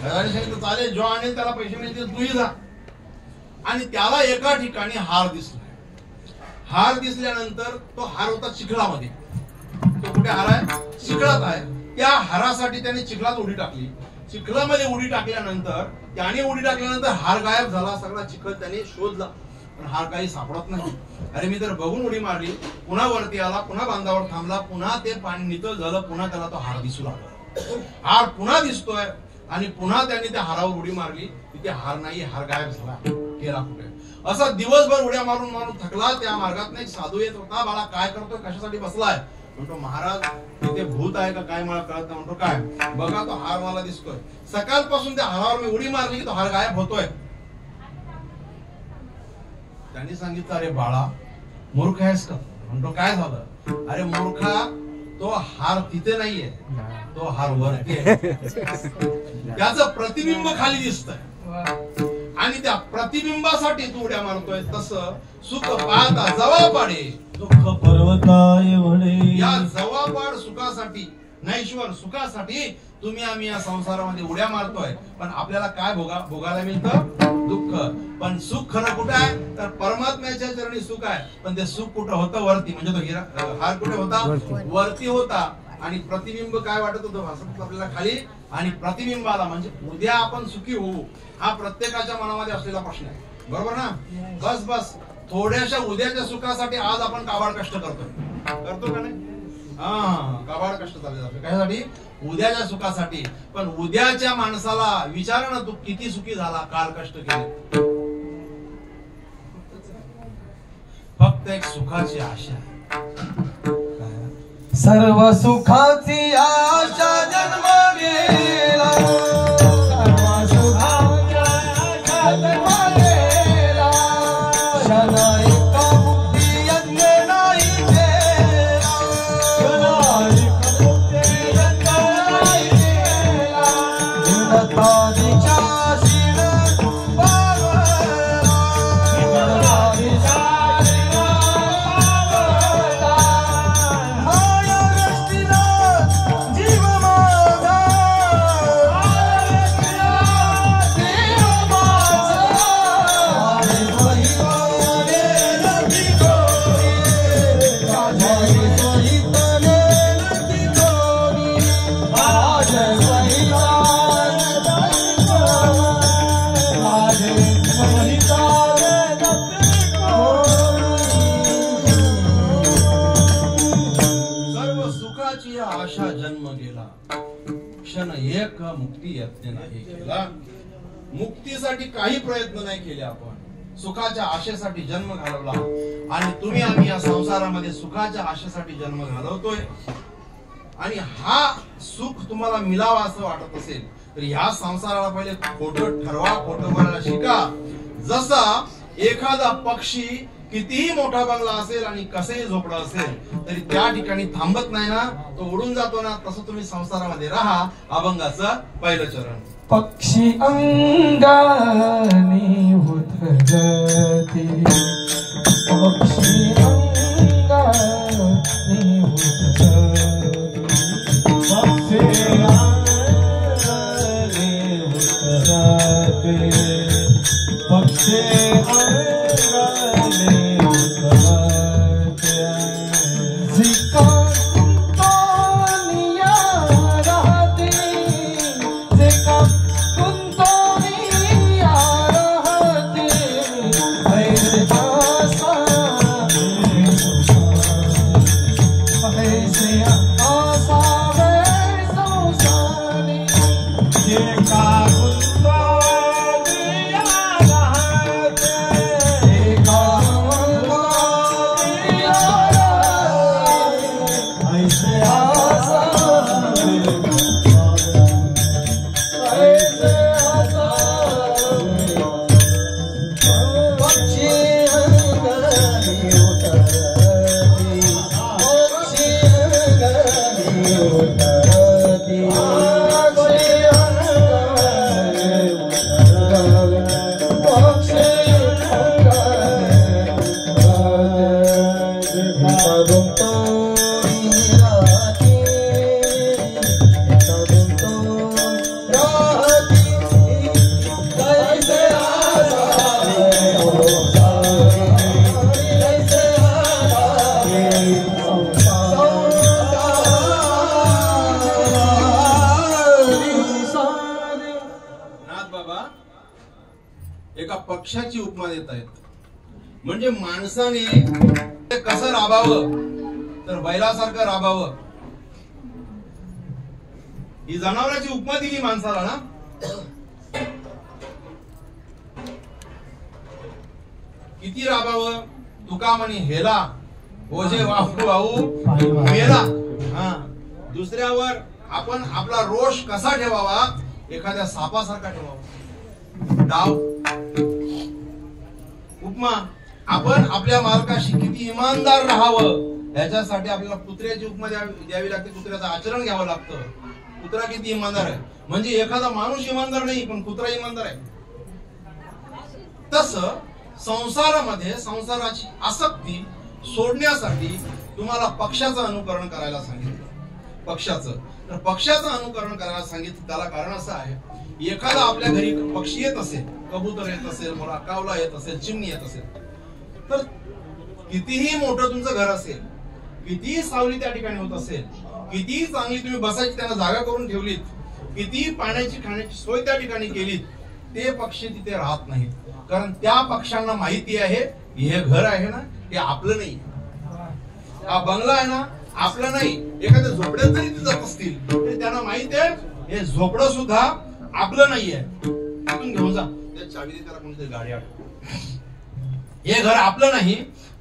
राजाने सांगितलं चालेल, जो आणेल त्याला पैसे मिळतील, तूही जा. आणि त्याला एका ठिकाणी हार दिसला. हार दिसल्यानंतर तो हार होता चिखलामध्ये. तो कुठे हार आहे, चिखलात आहे. त्या हारासाठी त्याने चिखलात उडी टाकली. चिखलामध्ये उडी टाकल्यानंतर हार गायब झाला. सगळा चिखल त्याने शोधला पण हार काही सापडत नाही. अरे मी तर बघून उडी मारली. पुन्हा वरती आला, पुन्हा बांधावर थांबला, पुन्हा ते पाणी नितळ झालं, पुन्हा त्याला तो हार दिसू लागला. हार पुन्हा दिसतोय आणि पुन्हा त्यांनी त्या हारावर उडी मारली. तिथे हार नाही, हार गायब झाला. गेला कुठे. असा दिवसभर उड्या मारून थकला. त्या मार्गात एक साधू येत होता. बाळा काय करतोय, कशासाठी बसलाय. म्हणतो महाराज तिथे भूत आहे का काय मला कळत नाही. म्हणतो काय बघा तो हार मला दिसतोय. सकाळपासून त्या हारावर मी उडी मारली की तो हार गायब होतोय. त्यांनी सांगितलं अरे बाळा मूर्ख आहेस का. म्हणतो काय झालं. अरे मूर्खा तो हार तिथे नाहीये, तो हार वरती आहे. त्याचं प्रतिबिंब खाली दिसतंय आणि त्या प्रतिबिंबासाठी तू उड्या मारतोय. तसं सुख पाहता जवापाडे दुःख पर्वताय वडे. या जवापाड सुखासाठी नैश्वर सुखासाठी तुम्ही आम्ही या संसारामध्ये उड्या मारतोय. पण आपल्याला काय भोगायला मिळतं दुःख. पण सुख खरं कुठं आहे तर परमात्म्याच्या चरणी सुख आहे. पण ते सुख कुठं होतं वरती. म्हणजे तो हार कुठे होता वरती होता. आणि प्रतिबिंब काय वाटत होतं भासत आपल्याला खाली. आणि प्रतिबिंबाला म्हणजे उद्या आपण सुखी होऊ हा प्रत्येकाच्या मनामध्ये असलेला प्रश्न आहे. बरोबर ना. बस बस थोड्याशा उद्याच्या सुखासाठी आज आपण काबाड कष्ट करतो का नाही. काबाड कष्ट चालले जाते कशासाठी उद्याच्या सुखासाठी. पण उद्याच्या माणसाला विचार ना तू किती सुखी झाला काल कष्ट केले. फक्त एक सुखाची आशा. सर्व सुखाची आशा जन्म गेला. सर्व सुखाची आशा जन्म गेला. क्षण एका मुक्ती यज्ञ नाही केला. क्षण एका मुक्ती यज्ञ नाही केला. गुणतारीच्या शिर पावला. गुणतारीच्या आशा जन्म गेला. क्षण एक मुक्ती यत्न नाही केला. मुक्तीसाठी काही प्रयत्न नाही केले आपण. सुखाच्या आशेसाठी जन्म घालवला. आणि तुम्ही आम्ही या संसारामध्ये सुखाच्या आशेसाठी जन्म घालवतोय. आणि हा सुख तुम्हाला मिळावा असं वाटत असेल तर ह्या संसाराला पहिले खोटं ठरवा, खोटं बोलायला शिका. जसा एखादा पक्षी कितीही मोठा बंगला असेल आणि कसेही झोपडं असेल तरी त्या ठिकाणी थांबत नाही ना, तो उडून जातो ना. तसं तुम्ही संसारामध्ये राहा. अभंगाचं पहिलं चरण. पक्षी अंगाने उतरते. पक्षी अंगाने उतरते. पक्षी अंगाने उतरते. पक्षी एका पक्षाची उपमा देत आहेत. म्हणजे माणसाने कसं राबावं तर बैलासारखं राबावं. ही जनावरांची उपमा दिली माणसाला ना. किती राबावं तुका म्हणे हेला ओझे वाहू वाहू मेला. हा, दुसऱ्यावर आपण आपला रोष कसा ठेवावा? एखाद्या सापासारखा ठेवावा. डाव उपमा, आपण आपल्या मालकाशी किती इमानदार राहावं याच्यासाठी आपल्याला कुत्र्याची उपमा द्यावी लागते. कुत्र्याचं आचरण घ्यावं लागतं. कुत्रा किती इमानदार आहे म्हणजे एखादा माणूस इमानदार नाही पण कुत्रा इमानदार आहे. तसं संसारामध्ये संसाराची आसक्ती सोडण्यासाठी तुम्हाला पक्षाचं अनुकरण करायला सांगितलं. पक्षाचं अनुकरण करायला सांगितलं त्याला कारण असं आहे, एखादा आपल्या घरी पक्षी येत असेल, कबूतर येत असेल, मला कावला येत असेल, चिमणी येत असेल, तर कितीही मोठं तुमचं घर असेल, कितीही सावली त्या ठिकाणी होत असेल, कितीही चांगली तुम्ही बसायची त्यांना जागा करून ठेवलीत, कितीही पाण्याची खाण्याची सोय त्या ठिकाणी केलीत, ते पक्षी तिथे राहत नाहीत. कारण त्या पक्ष्यांना माहिती आहे हे घर आहे ना हे आपलं नाही, हा बंगला आहे ना आपलं नाही. एखाद्या झोपड्यात जरी ते जात असतील तरी त्यांना माहिती आहे हे झोपडं सुद्धा आपलं नाहीये. तिथून घेऊन जा, त्या चावी त्याला कोणतरी गाडी आठव. हे घर आपलं नाही.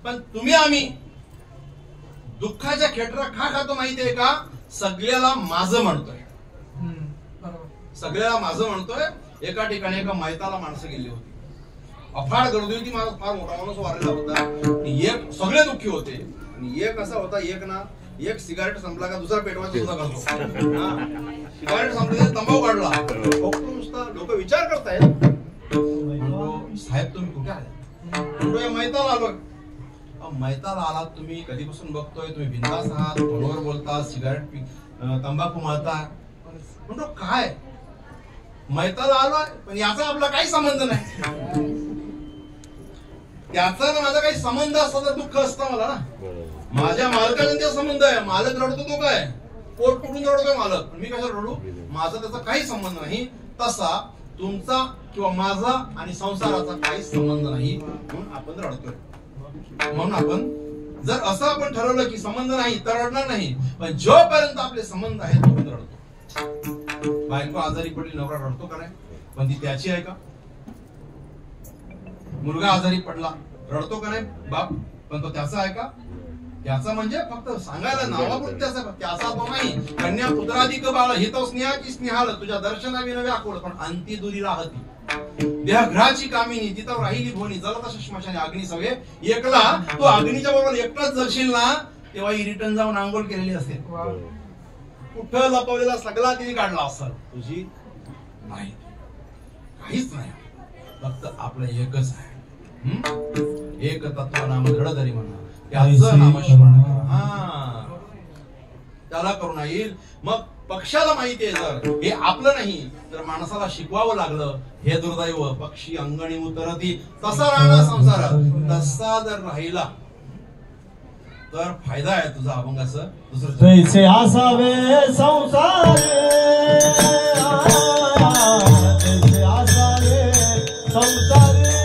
पण तुम्ही आम्ही दुःखाच्या खेटरा का खातो माहितीये का? सगळ्याला माझं म्हणतोय, सगळ्याला माझं म्हणतोय. एका ठिकाणी एका मैताला माणसं गेली होती, अफाट गर्दी होती, माझा फार मोठा माणूस वारलेला होता. एक सगळे दुःखी होते आणि एक असा होता, एक सिगारेट संपला का दुसरा पेटवायचा सुद्धा करतो. सिगारेट संपली तंबाखू काढला. नुसता लोक विचार करतायत, साहेब तुम्ही कुठे आले? मैताला आलो. मैताला आलात तुम्ही, कधीपासून बघतोय तुम्ही बिंदास आहात, फोनवर बोलता, सिगारेट तंबाखू मारता. म्हणतो काय मैताला आलोय पण याचा आपला काही संबंध नाही. त्याचा ना माझा काही संबंध असता तर दुःख असतं मला ना. माझ्या मालकाचा ते संबंध आहे. मालक रडतो तो काय पोट कुठून रडतोय मालक, मी कशाला रडू? माझा त्याचा काही संबंध नाही. तसा तुमचा किंवा माझा आणि संसाराचा काही संबंध नाही म्हणून आपण रडतोय. म्हणून आपण जर असं आपण ठरवलं की संबंध नाही तर रडणार नाही. पण जोपर्यंत आपले संबंध आहेत तोपर्यंत रडतो. बायको आजारी पडली, नवरा रडतो का नाही? पण ती त्याची आहे का? मुलगा आजारी पडला, रडतो का नाही बाप? पण तो त्याचा आहे का? त्याचा म्हणजे फक्त सांगायला नावापुरते त्याचा तो नाही. कन्या पुत्राधिक बाळ हितो स्नेहाची स्नेहाल तुझ्या दर्शनावी नव्या आकोड पण अंती दुरी राहती. देहघराची कामिनी तिथं राहिली भोनी जलता श्मशाने अग्नी सवे. एकला तो अग्नीच्या बरोबर एकटाच जळशील ना तेव्हा ही रिटर्न जाऊन आंघोळ केलेली असेल. कुठं लपवलेला सगळा तिने काढला असेल, तुझी नाही, काहीच नाही. फक्त आपलं एकच आहे. एक तत्व नाम धडधरी म्हणा, त्याचं नामस्मरण करा, त्याला करून येईल. मग पक्षाला माहिती आहे जर हे आपलं नाही तर माणसाला शिकवावं लागलं, हे दुर्दैव. पक्षी अंगणी उतरती तसा राहणार संसारात. तसा जर राहिला तर फायदा आहे तुझा अभंगाचं. दुसरं तैसे असावे संसारे, तैसे असावे संसारे,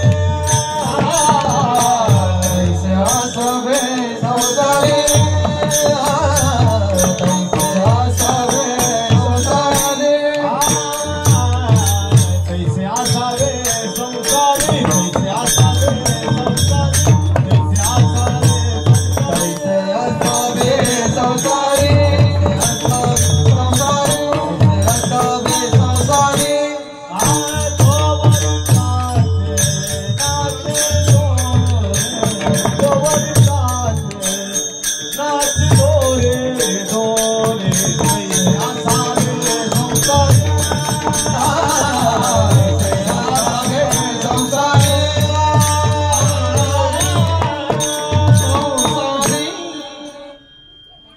तैसे असावे संसारे, तैसे असावे संसारे, तैसे असावे संसारे, तैसे असावे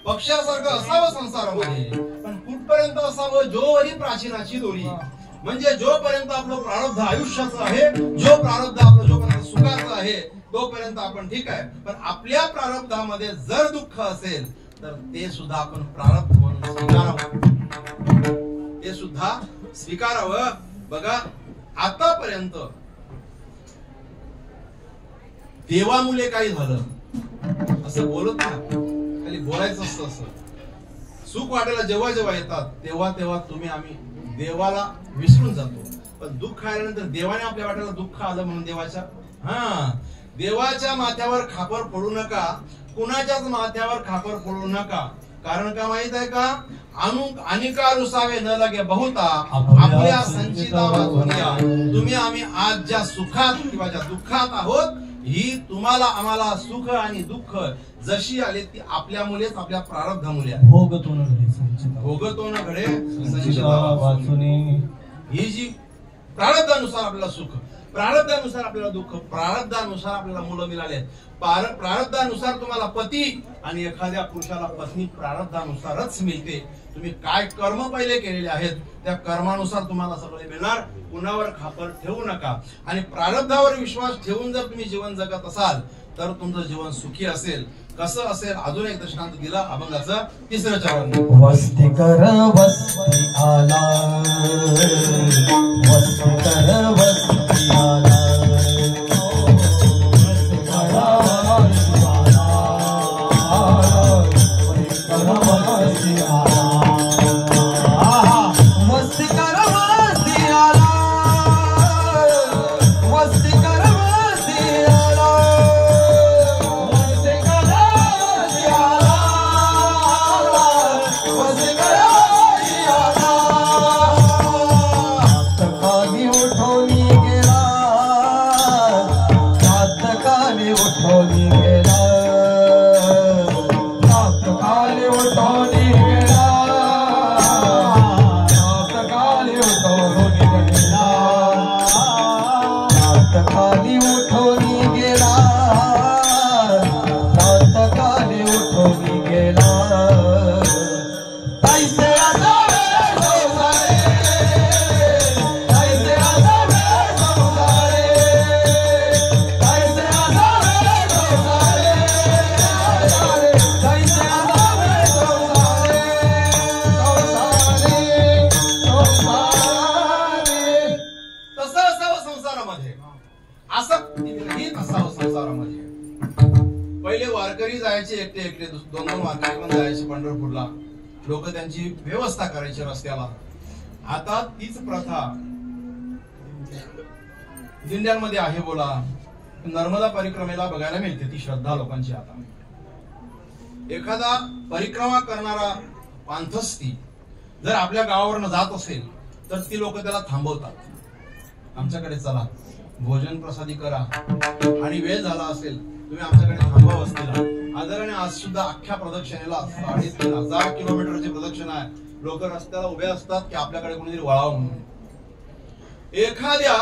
पक्षासारखं असावं संसारामध्ये. पण कुठपर्यंत असावं? जोवरी प्राचीनाची दोरी. म्हणजे जोपर्यंत आपलं प्रारब्ध आयुष्याचं आहे, जो प्रारब्ध आपलं जोपर्यंत सुखाचं आहे तोपर्यंत आपण ठीक आहे. पण आपल्या प्रारब्धामध्ये जर दुःख असेल तर ते सुद्धा आपण प्रारब्ध म्हणून स्वीकारावं. ते सुद्धा स्वीकारावं. बघा आतापर्यंत देवामुळे काही झालं असं बोलत नाही, खाली बोलायचं असतं. असं सुख वाटायला जेव्हा जेव्हा येतात तेव्हा तेव्हा तुम्ही आम्ही देवाला विसरून जातो. पण दुःख आल्यानंतर देवाने आपल्या वाट्याला दुःख आलं म्हणून देवाच्या देवाच्या माथ्यावर खापर फोडू नका, कुणाच्याच माथ्यावर खापर फोडू नका. कारण का माहित आहे का? अनिका रुसावे न लगे बहुता आपल्या संचिता वाचूया. तुम्ही आम्ही आज ज्या सुखात किंवा ज्या दुःखात आहोत, ही तुम्हाला आम्हाला सुख आणि दुःख जशी आले ती आपल्या मुलेच, आपल्या प्रारब्धामुळे आहे. भोगतो न घडे संचिता, भोगतो न घडे संचिता वाचुनी. ही जी प्रारब्धानुसार आपल्याला सुख, प्रारब्धानुसार आपल्याला दुःख, प्रारब्धानुसार आपल्याला मुलं मिळाले, प्रारब्धानुसार तुम्हाला पती आणि एखाद्या पुरुषाला पत्नी प्रारब्धानुसारच मिळते. तुम्ही काय कर्म पहिले केलेले आहेत त्या कर्मानुसार तुम्हाला सगळे मिळणार. कुणावर खापर ठेवू नका आणि प्रारब्धावर विश्वास ठेवून जर तुम्ही जीवन जगत असाल तर तुमचं जीवन सुखी असेल. कसं असेल? अजून एक दृष्टांत दिला अभंगाचं 3रं चरण. वस्ती कर वस्ती आला, वस्ती कर वस्ती आला, एकटे एकटे 2-2 वारकरी पण जायचे पंढरपूरला. लोक त्यांची व्यवस्था करायची रस्त्याला. आता तीच प्रथा दिंड्यांमध्ये आहे. बोला, नर्मदा परिक्रमेला बघायला मिळते ती श्रद्धा लोकांची. आता एखादा परिक्रमा करणारा पांथस्ती जर आपल्या गावावरनं जात असेल तर ती लोक त्याला थांबवतात. आमच्याकडे चला, भोजन प्रसादी करा आणि वेळ झाला असेल तुम्ही आमच्याकडे थांबा वस्तीला. आदराने आज सुद्धा अख्ख्या प्रदक्षिणेला 3,500 किलोमीटरची प्रदक्षिणा आहे. लोक रस्त्याला उभे असतात की आपल्याकडे कोणीतरी वळावं म्हणून. एखाद्या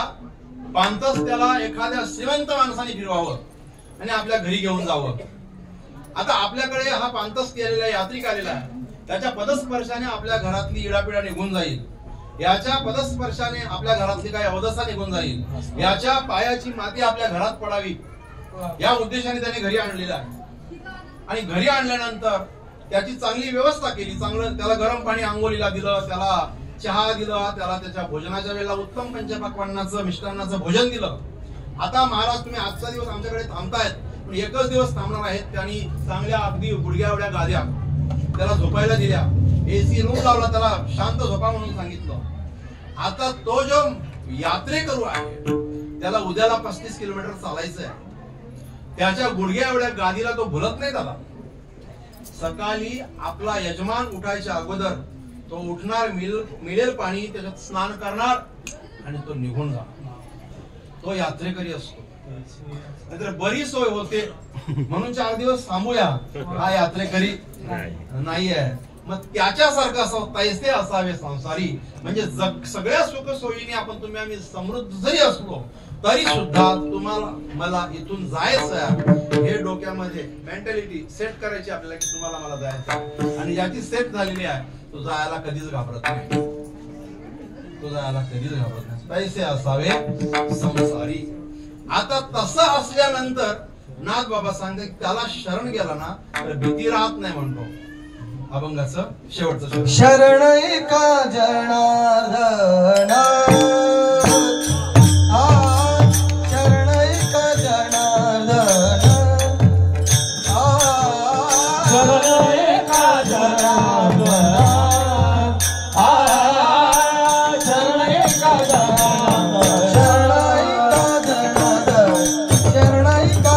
पांथस्त्याला एखाद्या श्रीमंत माणसाने फिरवावं आणि आपल्या घरी घेऊन जावं. आता आपल्याकडे हा पांथस्ती आलेला यात्रिक आलेला आहे, त्याच्या पदस्पर्शाने आपल्या घरातली इडापिडा निघून जाईल. याच्या पदस्पर्शाने आपल्या घरातली काही अवदसा निघून जाईल. याच्या पायाची माती आपल्या घरात पडावी या उद्देशाने त्याने घरी आणलेला आहे. आणि घरी आणल्यानंतर त्याची चांगली व्यवस्था केली, चांगलं त्याला गरम पाणी आंघोळीला दिलं, त्याला चहा दिला, त्याला त्याच्या भोजनाच्या वेळेला उत्तम पंचपक्वान्नाचं मिष्टान्नाचं भोजन दिलं. आता महाराज तुम्ही आजचा दिवस आमच्याकडे थांबतायत, पण एकच दिवस थांबणार आहेत. त्यांनी चांगल्या अगदी गुडघ्या एवढ्या गाद्या त्याला झोपायला दिल्या, एसी रूम लावला, त्याला शांत झोपा म्हणून सांगितलं. आता तो जो यात्रेकरू आहे त्याला उद्याला 35 किलोमीटर चालायचं आहे. त्याच्या गुडघ्या एवढ्या गादीला तो भुलत नाही. दादा सकाळी आपला यजमान उठायच्या अगोदर तो उठणार, मिळेल पाणी, त्याच्यात स्नान करणार आणि तो निघून जाणार. तो यात्रेकरी असतो. नाहीतर बरी सोय होते म्हणून 4 दिवस थांबूया, हा यात्रेकरी नाहीये. मग त्याच्यासारखं असं तैसे असावे संसारी. म्हणजे सगळ्या सुख सोयीने आपण तुम्ही आम्ही समृद्ध जरी असलो तरी सुद्धा तुम्हाला मला इथून जायचं हे डोक्यामध्ये मेंटॅलिटी सेट करायची आपल्याला की तुम्हाला मला जायचं. आणि ज्याची सेट झालेली आहे तो जायला कधीच घाबरत नाही, तो जायला कधीच घाबरत नाही. तैसे असावे संसारी. आता तसं असल्यानंतर नाथ बाबा सांगते त्याला शरण गेला ना तर भीती राहत नाही म्हणतो. अभंगाचं शेवटचं शरण एका जनार्दन, शरण एका जनार्दन, शरण एका जनार्दन, शरण एका जनार्दन, शरण एका जनार्दन, शरण एका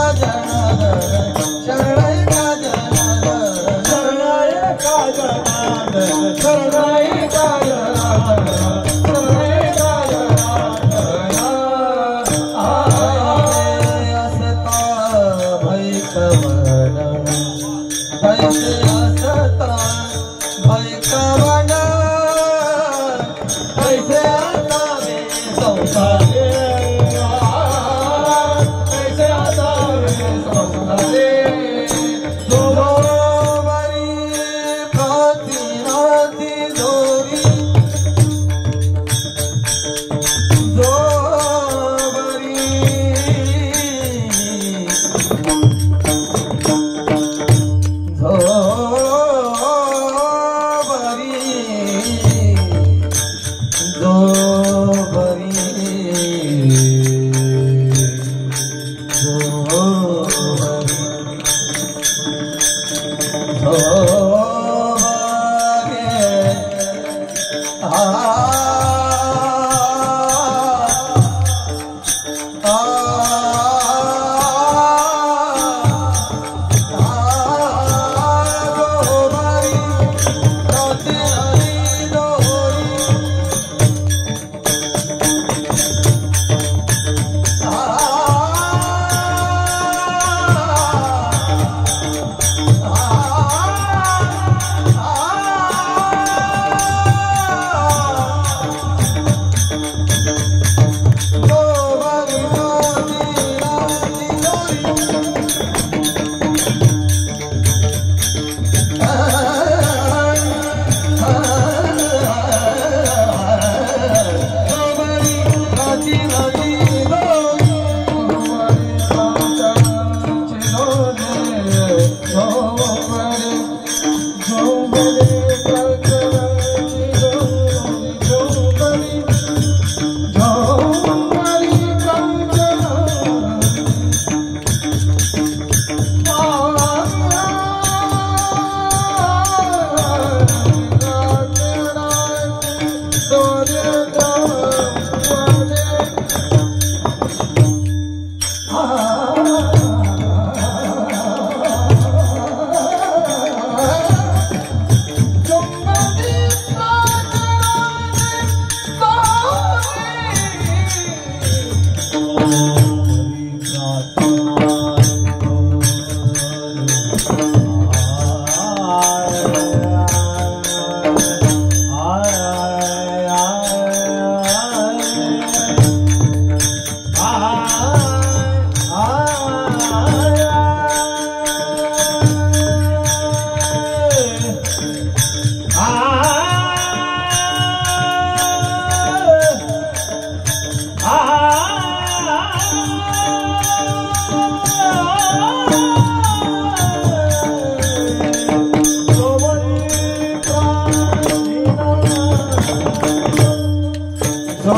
या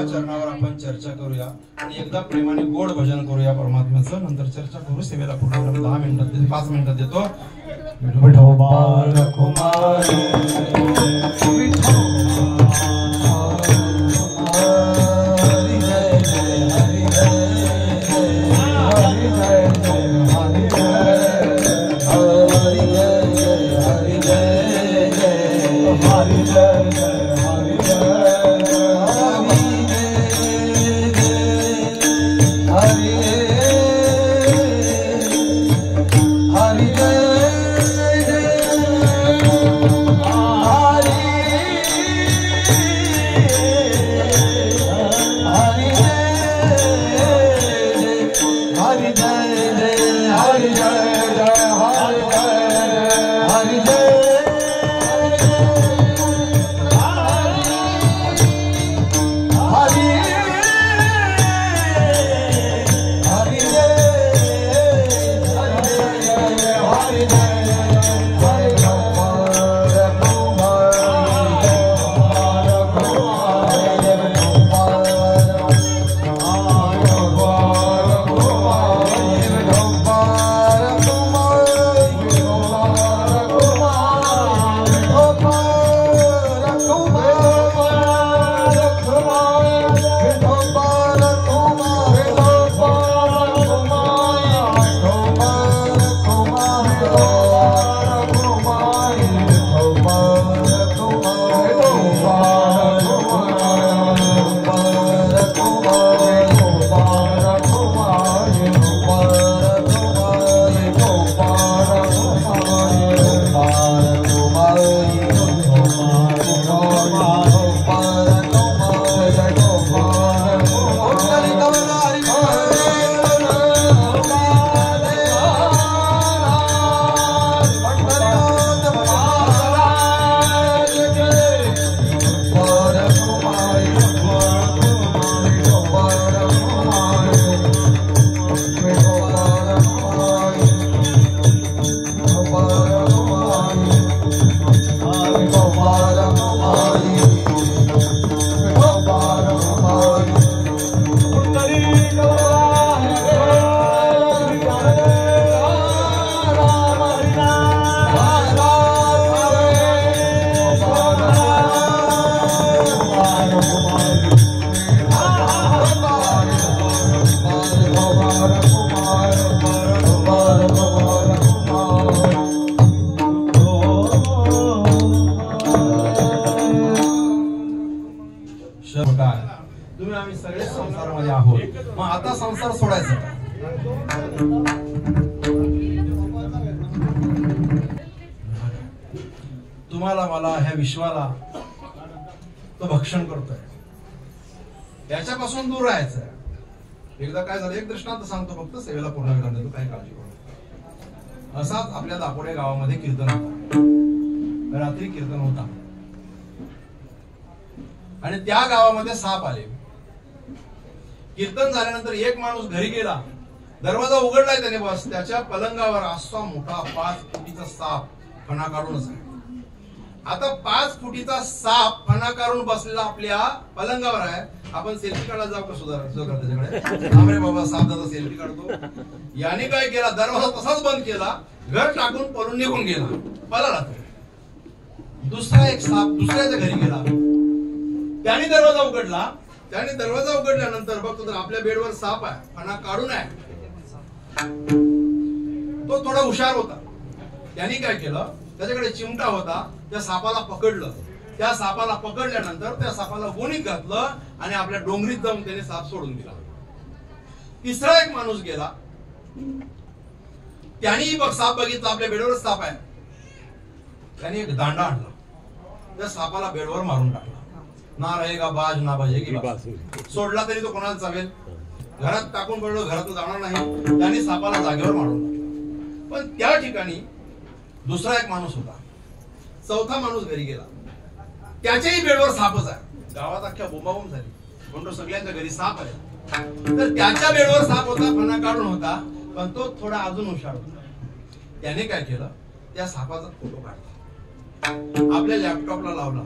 चरणावर आपण चर्चा करूया आणि एकदा प्रेमाने गोड भजन करूया परमात्म्याचं. नंतर चर्चा करू. सेवेला पूर्ण 10 मिनिटात 5 मिनिटात देतो. विठोबा रखुमाई तुम्ही आम्ही सगळे संसारामध्ये आहोत. मग आता संसार सोडायचा का? तुम्हाला मला ह्या विश्वाला तो भक्षण करतोय, याच्यापासून दूर राहायचं. एकदा काय झालं, एक दृष्टांत सांगतो फक्त, सेवेला पूर्ण विराम देतो, काही काळजी करू. असाच आपल्या दापोडे गावामध्ये कीर्तन होता. रात्री कीर्तन होता आणि त्या गावामध्ये साप आले. कीर्तन झाल्यानंतर एक माणूस घरी गेला, दरवाजा उघडलाय त्याने, बस त्याच्या पलंगावर असा मोठा 5 फुटीचा साप फणा काढूनच आहे. आता 5 फुटीचा साप फणा काढून बसलेला आपल्या पलंगावर आहे. आपण सेल्फी काढायला जाऊ का सुधार त्याच्याकडे? अरे बाबा, साप दादा सेल्फी काढतो. याने काय केला, दरवाजा तसाच बंद केला, घर टाकून पळून निघून गेला, पळाला. दुसरा एक साप दुसऱ्याच्या घरी गेला, त्याने दरवाजा उघडला. त्याने दरवाजा उघडल्यानंतर बघतो तर आपल्या बेडवर साप आहे, फणा काढून आहे. तो थोडा हुशार होता. त्याने काय केलं, त्याच्याकडे चिमटा होता, त्या सापाला पकडलं. त्या सापाला पकडल्यानंतर त्या सापाला गोणीत घातलं आणि आपल्या डोंगरीत जाऊन त्याने साप सोडून दिला. तिसरा एक माणूस गेला, त्यानेही बघ साप बघितला, आपल्या बेडवर साप आहे. त्याने एक दांडा आणला, त्या सापाला बेडवर मारून टाकला. ना रहेगा बाज ना बजेगी बाज. सोडला तरी तो कोणाला चावेल? घरात टाकून पडलं, घरात जाणार नाही, त्याने सापाला जागेवर मारून टाकलं. पण त्या ठिकाणी दुसरा एक माणूस होता, चौथा माणूस घरी गेला, त्याच्याही बेडवर सापच आहे. गावात अख्ख्या बोंबाबोंब झाली, म्हणतो सगळ्यांच्या घरी साप आहे. तर त्याच्या बेडवर साप होता, फणा काढून होता, पण तो थोडा अजून हुशार होता. त्याने काय केलं, त्या सापाचा फोटो काढला, आपल्या लॅपटॉपला लावला,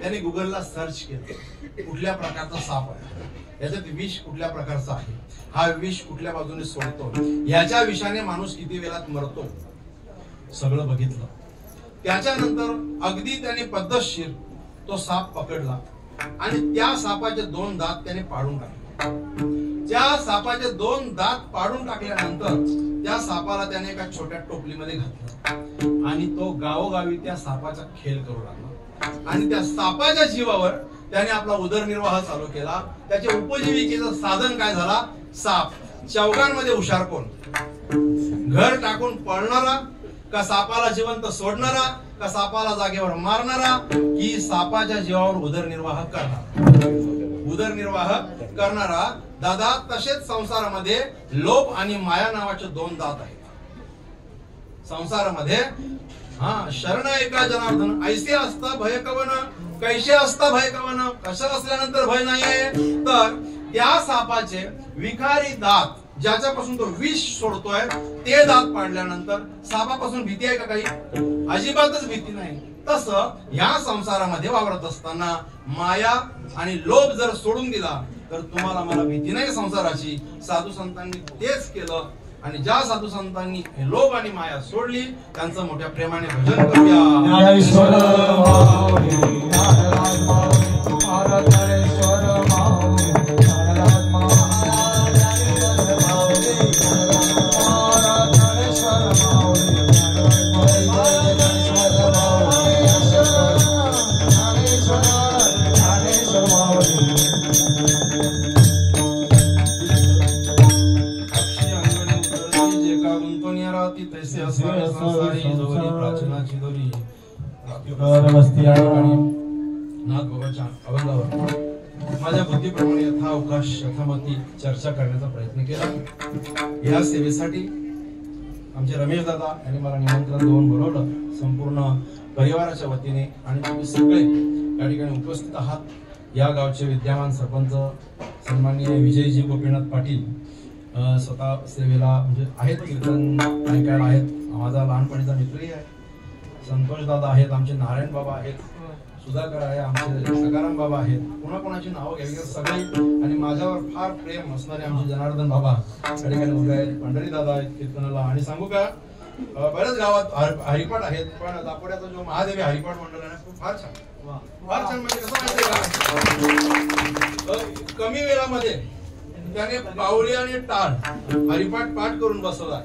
त्याने गुगलला सर्च केलं कुठल्या प्रकारचा साप आहे, याच्यात विष कुठल्या प्रकारचा आहे, हा विष कुठल्या बाजूने सोडतो, ह्याच्या विषाने माणूस किती वेळात मरतो, सगळं बघितलं. त्याच्यानंतर अगदी त्याने पद्धतशीर तो साप पकडला आणि त्या सापाचे 2 दात त्याने पाडून टाकले. त्या सापाचे 2 दात पाडून टाकल्यानंतर त्या सापाला त्याने एका छोट्या टोपलीमध्ये घातलं आणि तो गावोगावी त्या सापाचा खेळ करू लागला. आणि त्या सापाच्या जीवावर त्याने आपला उदरनिर्वाह चालू केला. त्याचे उपजीविकेचं साधन काय झाला, साप. चौघांमध्ये हुशार कोण, घर टाकून पळणारा का सापाला जिवंत सोडणारा का सापाला जागेवर मारणारा की सापाच्या जीवावर उदरनिर्वाह करणारा. दादा, तसेच संसारामध्ये लोभ आणि माया नावाचे 2 दात आहेत. संसारामध्ये शरण एका जनार्दन ऐसे असता भय कवन, कैसे असता भय कवन, कसं असल्यानंतर भय नाही आहे. तर त्या सापाचे विखारी दात ज्याच्यापासून तो विष सोडतोय ते दात पाडल्यानंतर सापापासून भीती आहे का काही, अजिबातच भीती नाही. तसं ह्या संसारामध्ये वावरत असताना माया आणि लोभ जर सोडून दिला तर तुम्हाला मला भीती नाही संसाराची. साधू संतांनी तेच केलं आणि ज्या साधू संतांनी लोभ आणि माया सोडली त्यांचं मोठ्या प्रेमाने भजन करूया. माझ्या बुद्धीप्रमाणे यथावकाश यथामती चर्चा करण्याचा प्रयत्न केला. या सेवेसाठी आमचे रमेश दादा यांनी मला निमंत्रण देऊन बोलवलं संपूर्ण परिवाराच्या वतीने आणि तुम्ही सगळे या ठिकाणी उपस्थित आहात. या गावचे विद्यमान सरपंच सन्माननीय विजयजी गोपीनाथ पाटील स्वतः सेवेला म्हणजे आहेत, कीर्तन ऐकायला आहेत, माझा लहानपणीचा मित्रही आहे. संतोष दादा आहेत, आमचे नारायण बाबा आहेत, सुधाकर आहे, आमचे सकाराम बाबा आहेत, कोणाकोणाची नावं घ्यावी सगळी. आणि माझ्यावर फार प्रेम असणारे आमचे जनार्दन बाबा या ठिकाणी उभे आहेत, पंढरी दादा आहेत कीर्तनाला. आणि सांगू का, बऱ्याच गावात हरिपाठ आहेत, पण दापोड्याचा जो महादेवी हरिपाठ मंडळ आहे फार छान, फार छान. म्हणजे कसं माहितीये का, कमी वेळामध्ये त्याने पावली आणि टाळ हरिपाठ पाठ करून बसवला.